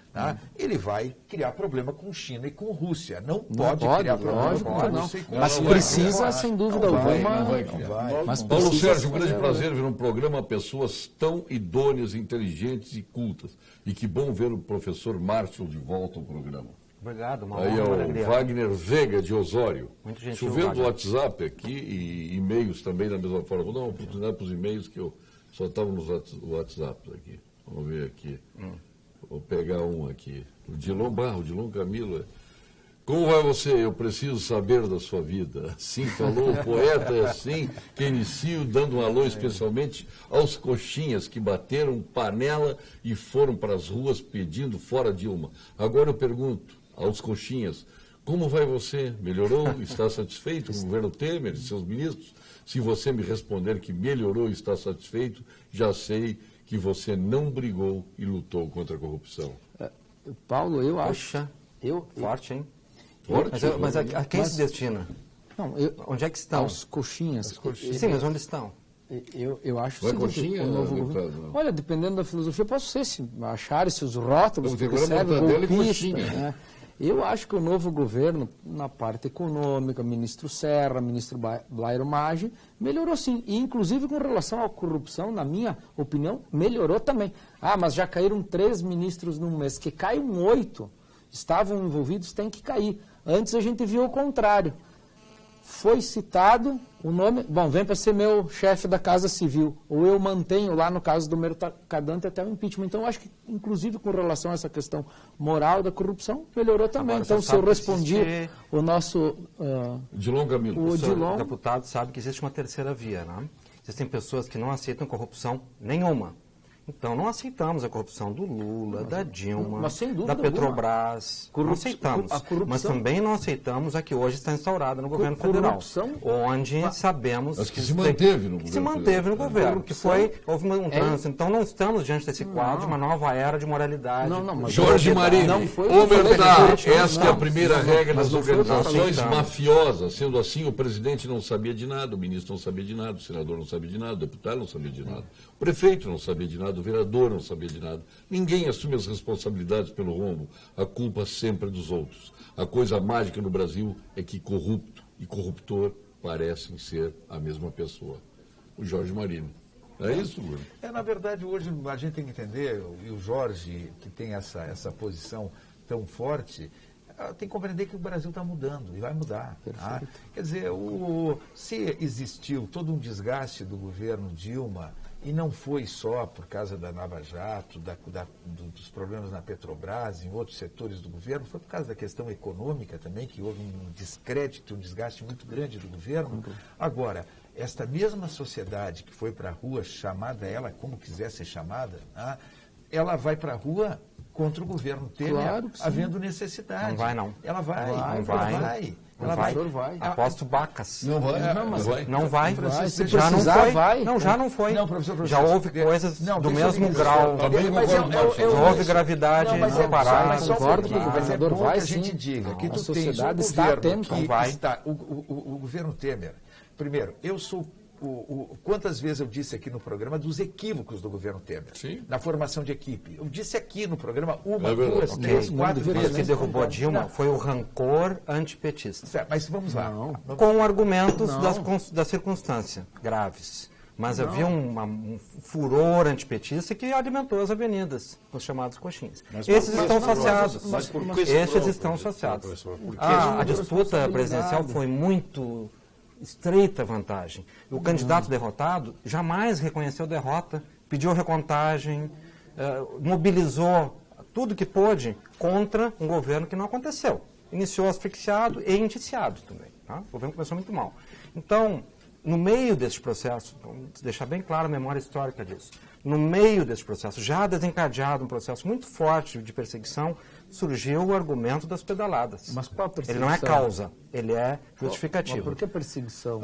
ele vai criar problema com China e com Rússia. Não pode criar problema com a Rússia e com Mas precisa, sem dúvida alguma. Paulo Sérgio, um grande prazer ver um programa pessoas tão idôneas, inteligentes e cultas. E que bom ver o professor Marshall de volta ao programa. Obrigado, uma Aí é o Wagner Veiga, de Osório. Muito gentil, chovendo o WhatsApp aqui e e-mails também da mesma forma. Vou dar uma oportunidade para os e-mails que eu só estava nos WhatsApp aqui. Vamos ver aqui. Vou pegar um aqui. O Dilon Camilo. Como vai você? Eu preciso saber da sua vida. Assim falou o poeta, é assim que inicio dando um alô especialmente aos coxinhas que bateram panela e foram para as ruas pedindo fora Dilma. Agora eu pergunto aos coxinhas, Como vai você? Melhorou? Está satisfeito com o governo Temer e seus ministros? Se você me responder que melhorou e está satisfeito, já sei que você não brigou e lutou contra a corrupção. Paulo, eu acho... Forte, hein? Forte? Mas a quem se destina? Não, onde é que estão? Aos coxinhas. Sim, mas onde estão? Eu acho o seguinte, o novo governo... Olha, dependendo da filosofia, posso ser, se acharem-se os rótulos que servem golpista, né? Eu acho que o novo governo, na parte econômica, ministro Serra, ministro Blairo Maggi, melhorou sim. E, inclusive, com relação à corrupção, na minha opinião, melhorou também. Ah, mas já caíram 3 ministros num mês. Que caiam 8, estavam envolvidos, tem que cair. Antes a gente viu o contrário. Foi citado o nome... Bom, vem para ser meu chefe da Casa Civil. Ou eu mantenho lá no caso do Mercadante até o impeachment. Então, eu acho que, inclusive, com relação a essa questão moral da corrupção, melhorou também. Agora, então, se eu respondi o nosso... Odilon Camilo. O deputado sabe que existe uma terceira via, né? Existem pessoas que não aceitam corrupção nenhuma. Então, não aceitamos a corrupção do Lula, da Dilma, da Petrobras. Não aceitamos. Mas também não aceitamos a que hoje está instaurada no governo federal. Onde sabemos que se manteve no governo. Que se manteve no governo. Houve um trânsito. Então, não estamos diante desse quadro de uma nova era de moralidade. Jorge Marini, omertá, essa é a primeira regra das organizações mafiosas. Sendo assim, o presidente não sabia de nada, o ministro não sabia de nada, o senador não sabia de nada, o deputado não sabia de nada, o prefeito não sabia de nada, o vereador não sabia de nada. Ninguém assume as responsabilidades pelo rombo. A culpa sempre é dos outros. A coisa mágica no Brasil é que corrupto e corruptor parecem ser a mesma pessoa. O Jorge Marini. É isso, Bruno? Na verdade, hoje a gente tem que entender, e o Jorge, que tem essa posição tão forte, tem que compreender que o Brasil está mudando e vai mudar. Tá? Quer dizer, se existiu todo um desgaste do governo Dilma, e não foi só por causa da Lava Jato, dos problemas na Petrobras, em outros setores do governo, foi por causa da questão econômica também, que houve um descrédito, um desgaste muito grande do governo. Agora, esta mesma sociedade que foi para a rua, chamada ela como quiser ser chamada, ela vai para a rua contra o governo Temer, havendo necessidade. Não vai, não. Ela vai. Ela vai. Aposto Bacas. Não vai. Não vai. Se já não foi. Vai. Não, já não foi. Não, professor, já houve coisas do mesmo grau. Já houve gravidade comparada. Concordo que o governador vai, sim. A gente diga que a sociedade está atenta. O governo Temer. Primeiro, eu sou... quantas vezes eu disse aqui no programa dos equívocos do governo Temer, na formação de equipe. Eu disse aqui no programa duas, 3, 4 vezes. O que derrubou a Dilma foi o rancor antipetista. Certo, mas vamos lá. Com argumentos da circunstância graves. Mas havia um furor antipetista que alimentou as avenidas, os chamados coxinhas. Esses estão saciados. Esses estão saciados. A disputa presidencial foi muito... estreita vantagem. O candidato derrotado jamais reconheceu derrota, pediu recontagem, mobilizou tudo que pôde contra um governo que não aconteceu. Iniciou asfixiado e indiciado também. Tá? O governo começou muito mal. Então, no meio desse processo, vamos deixar bem clara a memória histórica disso, no meio desse processo, já desencadeado um processo muito forte de perseguição, surgiu o argumento das pedaladas. Mas qual a perseguição? Ele não é causa, ele é justificativo. Mas por que perseguição?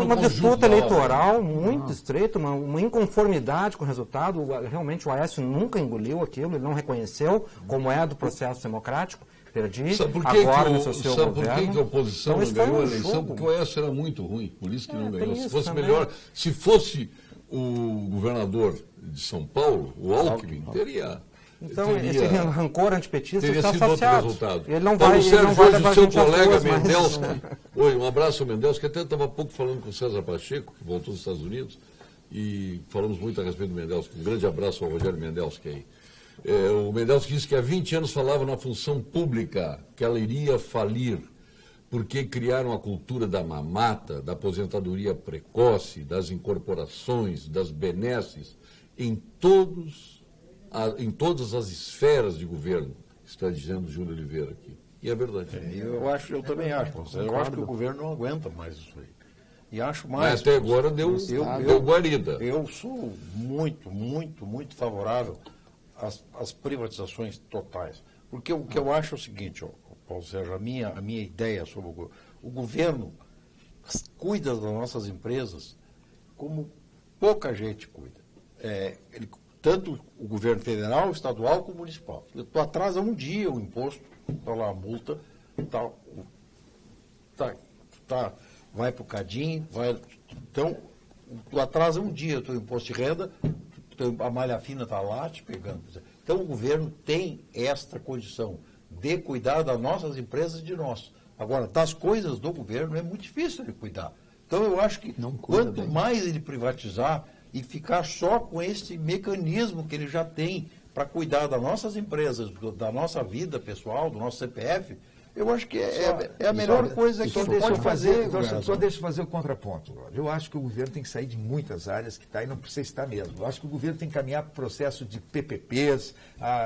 Uma disputa eleitoral muito estreita, uma inconformidade com o resultado. Realmente o Aécio nunca engoliu aquilo, ele não reconheceu como é do processo democrático. Perdi, agora no seu governo. Sabe por que a oposição não ganhou a eleição? Porque o Aécio era muito ruim, por isso que não ganhou. Se fosse melhor, se fosse o governador de São Paulo, o Alckmin, teria... Então, esse rancor antipetista está saciado. Ele não vai, levar o seu colega Mendelski. Oi, um abraço ao Mendelski, até estava há pouco falando com o César Pacheco, que voltou dos Estados Unidos, e falamos muito a respeito do Mendelski. Um grande abraço ao Rogério Mendelski aí. O Mendelski disse que há 20 anos falava na função pública que ela iria falir, porque criaram a cultura da mamata, da aposentadoria precoce, das incorporações, das benesses, em todas as esferas de governo, está dizendo Júlio Oliveira aqui. E é verdade. Eu também acho. Eu acho que o governo não aguenta mais isso aí. E acho mais... Mas até agora deu guarida. Eu sou muito, muito, muito favorável as privatizações totais. Porque o que eu acho é o seguinte, Paulo Sérgio, a minha ideia sobre o governo cuida das nossas empresas como pouca gente cuida. Tanto o governo federal, estadual como municipal. Tu atrasa um dia o imposto, está lá a multa, vai para o CADIM, então tu atrasa um dia o teu imposto de renda, a malha fina está lá te pegando. Então o governo tem esta condição de cuidar das nossas empresas e de nós. Agora, das coisas do governo é muito difícil ele cuidar. Então eu acho que quanto mais ele privatizar e ficar só com esse mecanismo que ele já tem para cuidar das nossas empresas, da nossa vida pessoal, do nosso CPF, eu acho que é a melhor coisa que ele pode fazer. Só deixa eu fazer o contraponto. Eu acho que o governo tem que sair de muitas áreas que está e não precisa estar mesmo. Eu acho que o governo tem que caminhar para o processo de PPPs,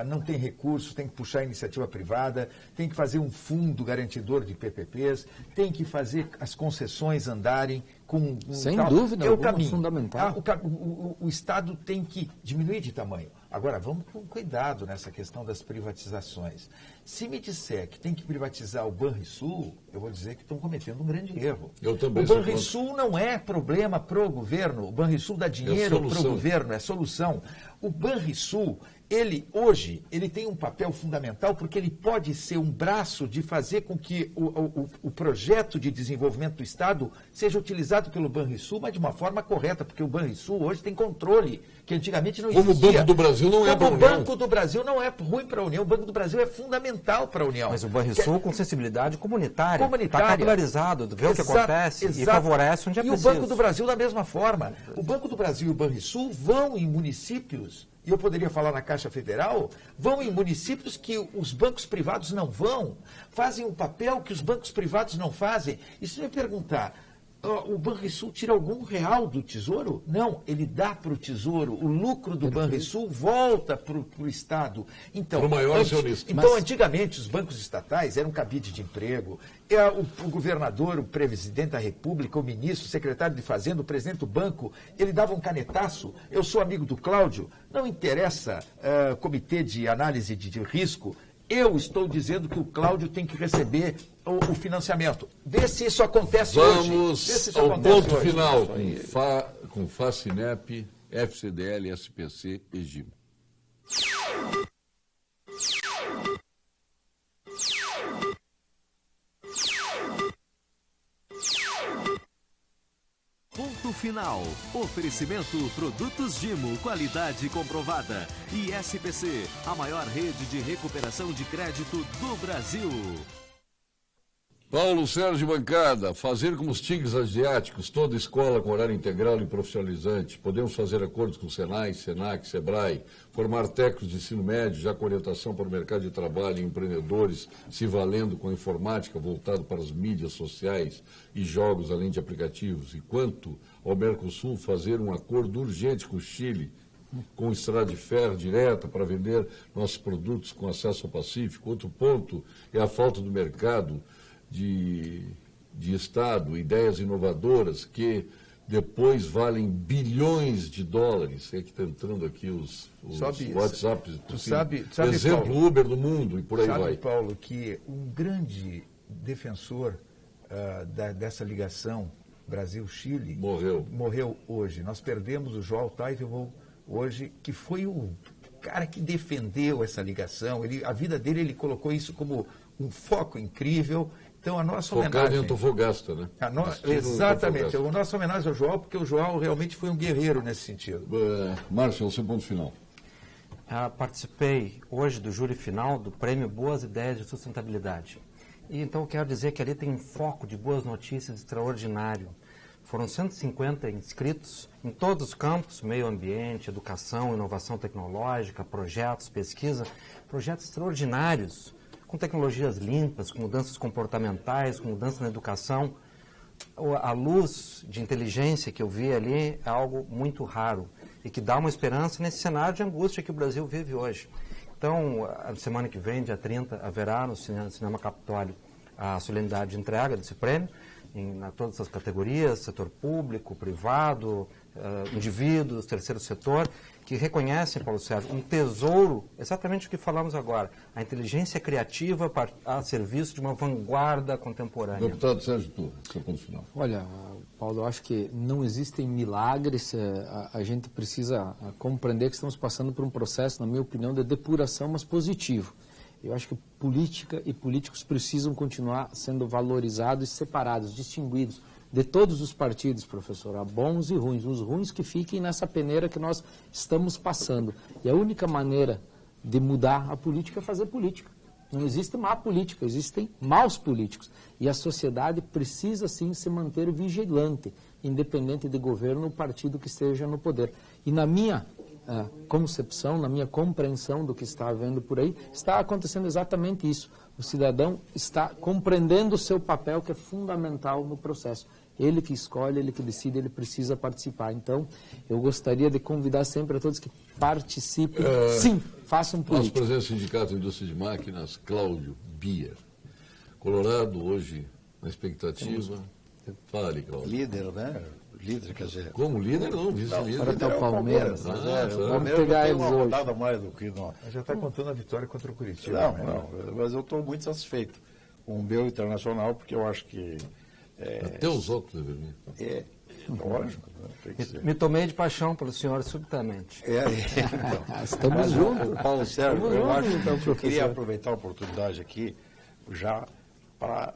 não tem recursos, tem que puxar a iniciativa privada, tem que fazer um fundo garantidor de PPPs, tem que fazer as concessões andarem com... Sem dúvida, é o caminho. Fundamental. O Estado tem que diminuir de tamanho. Agora, vamos com cuidado nessa questão das privatizações. Se me disser que tem que privatizar o Banrisul, eu vou dizer que estão cometendo um grande erro. Eu também. O Banrisul não é problema para o governo. O Banrisul dá dinheiro para o governo, é solução. O Banrisul, hoje, ele tem um papel fundamental porque ele pode ser um braço de fazer com que o projeto de desenvolvimento do Estado seja utilizado pelo Banrisul, mas de uma forma correta, porque o Banrisul hoje tem controle, que antigamente não existia. Como o Banco do Brasil não é para a União. O Banco do Brasil não é ruim para a União, o Banco do Brasil é fundamental para a União. Mas o Banrisul com sensibilidade comunitária. Está capilarizado, vê o que acontece e favorece onde é preciso. E o Banco do Brasil da mesma forma. O Banco do Brasil e o Banrisul vão em municípios, e eu poderia falar na Caixa Federal, vão em municípios que os bancos privados não vão, fazem um papel que os bancos privados não fazem. E se me perguntar, o Banrisul tira algum real do Tesouro? Não, ele dá para o Tesouro. O lucro do Banrisul volta para o Estado. Então, pro maior acionista. Então, antigamente, os bancos estatais eram cabide de emprego. O governador, o presidente da República, o ministro, o secretário de Fazenda, o presidente do banco, ele dava um canetaço. Eu sou amigo do Cláudio, não interessa comitê de análise de risco. Eu estou dizendo que o Cláudio tem que receber o financiamento. Vê se isso acontece hoje. Vamos ao ponto final com Facinep, FCDL, SPC e GIM. Ponto final. Oferecimento Produtos Gimo, qualidade comprovada. E SPC, a maior rede de recuperação de crédito do Brasil. Paulo Sérgio Bancada, fazer como os tigres asiáticos, toda escola com horário integral e profissionalizante. Podemos fazer acordos com o Senai, Senac, Sebrae, formar técnicos de ensino médio, já com orientação para o mercado de trabalho e empreendedores, se valendo com a informática voltado para as mídias sociais e jogos, além de aplicativos. E quanto ao Mercosul, fazer um acordo urgente com o Chile, com estrada de ferro direta para vender nossos produtos com acesso ao Pacífico. Outro ponto é a falta do mercado de Estado, ideias inovadoras que depois valem bilhões de dólares. É que está entrando aqui os WhatsApps. Tu sabe, exemplo, Paulo, Uber do mundo e por aí vai. Sabe, Paulo, que um grande defensor dessa ligação Brasil-Chile morreu hoje. Nós perdemos o João Taivel hoje, que foi o cara que defendeu essa ligação. A vida dele, ele colocou isso como um foco incrível. Então, a nossa homenagem... Focado em Antofagasta, né? Exatamente. A nossa homenagem ao João, porque o João realmente foi um guerreiro nesse sentido. Márcio, o seu ponto final. Participei hoje do júri final do Prêmio Boas Ideias de Sustentabilidade. E então quero dizer que ali tem um foco de boas notícias extraordinário. Foram 150 inscritos em todos os campos, meio ambiente, educação, inovação tecnológica, projetos, pesquisa, projetos extraordinários, com tecnologias limpas, com mudanças comportamentais, com mudança na educação. A luz de inteligência que eu vi ali é algo muito raro e que dá uma esperança nesse cenário de angústia que o Brasil vive hoje. Então, a semana que vem, dia 30, haverá no Cinema Capitólio a solenidade de entrega desse prêmio, em todas as categorias, setor público, privado, indivíduos, terceiro setor, que reconhecem, Paulo Sérgio, um tesouro, exatamente o que falamos agora, a inteligência criativa a serviço de uma vanguarda contemporânea. Deputado Sérgio Turra, seu ponto final. Olha, Paulo, eu acho que não existem milagres, a gente precisa compreender que estamos passando por um processo, na minha opinião, de depuração, mas positivo. Eu acho que política e políticos precisam continuar sendo valorizados, separados, distinguidos de todos os partidos, professor, há bons e ruins. Os ruins que fiquem nessa peneira que nós estamos passando. E a única maneira de mudar a política é fazer política. Não existe má política, existem maus políticos. E a sociedade precisa, sim, se manter vigilante, independente de governo ou partido que esteja no poder. E na minha concepção, na minha compreensão do que está havendo por aí, está acontecendo exatamente isso. O cidadão está compreendendo o seu papel, que é fundamental no processo. Ele que escolhe, ele que decide, ele precisa participar. Então, eu gostaria de convidar sempre a todos que participem, sim, façam política. Nosso presidente do Sindicato de Indústria de Máquinas, Cláudio Bier. Colorado, hoje, na expectativa. Fale, Cláudio. Líder, né? Líder, quer dizer... Como líder, não, vice-líder. Agora até o Palmeiras. Vamos pegar eles hoje. Nada mais do que nós. Já está contando a vitória contra o Curitiba. Não, mas eu estou muito satisfeito com o meu Internacional, porque eu acho que... Até os óculos, vermelho. Lógico. Tem que ser. Me tomei de paixão pelo senhor subitamente. Então. Estamos juntos. Paulo Sérgio, eu acho então, que eu queria aproveitar a oportunidade aqui já para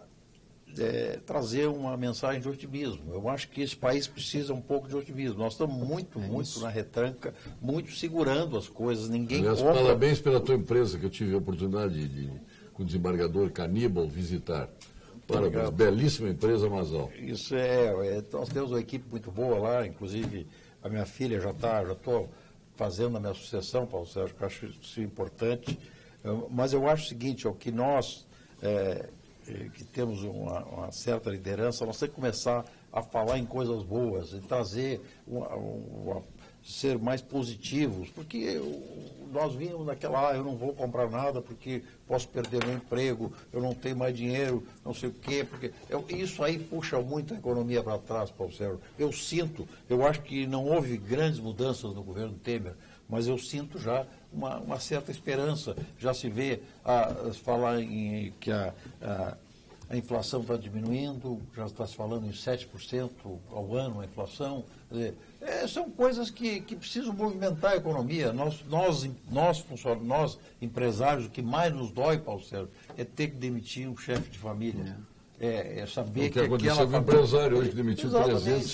trazer uma mensagem de otimismo. Eu acho que esse país precisa um pouco de otimismo. Nós estamos muito na retranca, muito segurando as coisas. Ninguém Aliás, compra. parabéns pela tua empresa, que eu tive a oportunidade de com o desembargador Caníbal visitar. Parabéns, belíssima empresa, Mazal. Isso nós temos uma equipe muito boa lá, inclusive a minha filha já estou fazendo a minha sucessão, Paulo Sérgio, que eu acho isso importante. Mas eu acho o seguinte, que nós, que temos uma certa liderança, nós temos que começar a falar em coisas boas, e trazer, ser mais positivos, porque nós vimos naquela, eu não vou comprar nada porque posso perder meu emprego, eu não tenho mais dinheiro, não sei o quê, porque isso aí puxa muito a economia para trás, Paulo Sérgio. Eu acho que não houve grandes mudanças no governo Temer, mas eu sinto já uma certa esperança. Já se vê falar em que a inflação está diminuindo, já está se falando em 7% ao ano a inflação. Quer dizer, são coisas que precisam movimentar a economia. Nós, empresários, o que mais nos dói, Paulo Sérgio, é ter que demitir um chefe de família. É saber que aconteceu com o empresário hoje que demitiu 300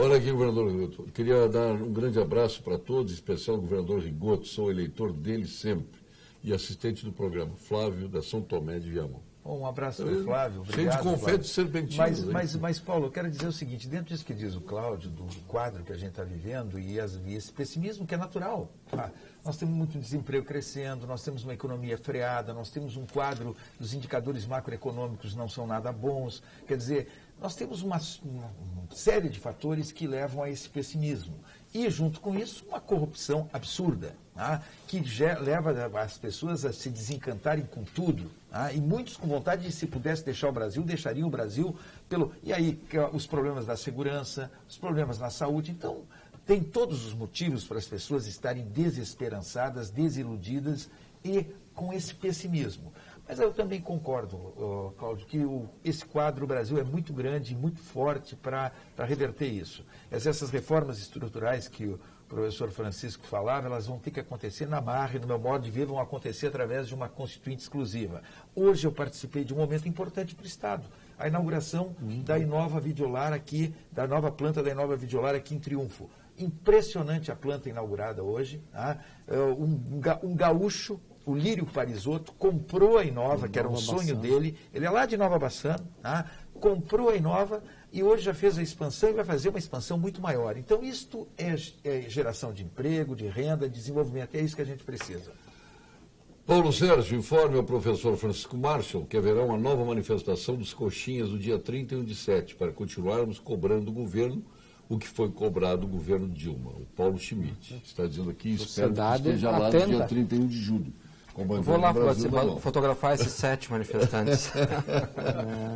olha aqui, governador Rigoto. Eu queria dar um grande abraço para todos, em especial ao governador Rigoto, sou eleitor dele sempre, e assistente do programa, Flávio, da São Tomé de Viamão. Um abraço para o Flávio. Obrigado, cheio de confetes serpentinos. Mas, Paulo, eu quero dizer o seguinte, dentro disso que diz o Cláudio, do quadro que a gente está vivendo, e esse pessimismo que é natural. Nós temos muito desemprego crescendo, nós temos uma economia freada, nós temos um quadro, os indicadores macroeconômicos não são nada bons. Quer dizer, nós temos uma série de fatores que levam a esse pessimismo. E, junto com isso, uma corrupção absurda, que leva as pessoas a se desencantarem com tudo. E muitos com vontade de, se pudesse deixar o Brasil, deixariam o Brasil pelo... E aí, os problemas da segurança, os problemas na saúde. Então, tem todos os motivos para as pessoas estarem desesperançadas, desiludidas e com esse pessimismo. Mas eu também concordo, Cláudio, que esse quadro, o Brasil, é muito grande e muito forte para reverter isso. Essas reformas estruturais que o professor Francisco falava, elas vão ter que acontecer na marra, e no meu modo de ver, vão acontecer através de uma constituinte exclusiva. Hoje eu participei de um momento importante para o Estado, a inauguração da Inova Videolar aqui, da nova planta da Inova Videolar aqui em Triunfo. Impressionante a planta inaugurada hoje. Um gaúcho, o Lírio Parisotto, comprou a Inova, que era um sonho dele. Ele é lá de Nova Bassano, comprou a Inova e hoje já fez a expansão e vai fazer uma expansão muito maior. Então, isto é geração de emprego, de renda, de desenvolvimento. É isso que a gente precisa. Paulo Sérgio, informe ao professor Francisco Marshall que haverá uma nova manifestação dos coxinhas no dia 31/7, para continuarmos cobrando do governo o que foi cobrado do governo Dilma. O Paulo Schmidt está dizendo aqui, espero que esteja lá no dia 31 de julho. Vou lá fotografar esses 7 manifestantes.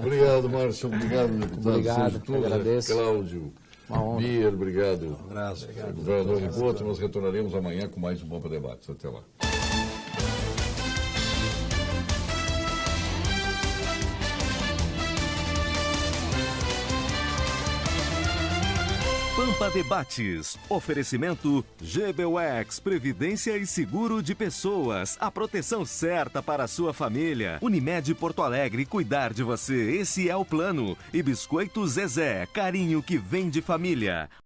Obrigado, Márcio. Obrigado, deputado. Obrigado, Sérgio Turra, agradeço. Cláudio. Uma honra. Bier, obrigado. Um abraço. Governador Rigoto, nós retornaremos amanhã com mais um Pampa Debates. Até lá. Pampa Debates. Oferecimento GBUX, Previdência e Seguro de Pessoas. A proteção certa para a sua família. Unimed Porto Alegre, cuidar de você. Esse é o plano. E Biscoito Zezé, carinho que vem de família.